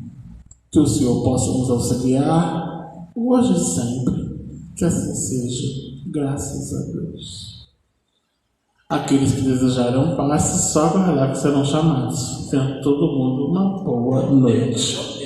Que o Senhor possa nos auxiliar, hoje e sempre. Que assim seja, graças a Deus. Aqueles que desejarão passe, só aguardar que serão chamados. Tenha todo mundo uma boa noite.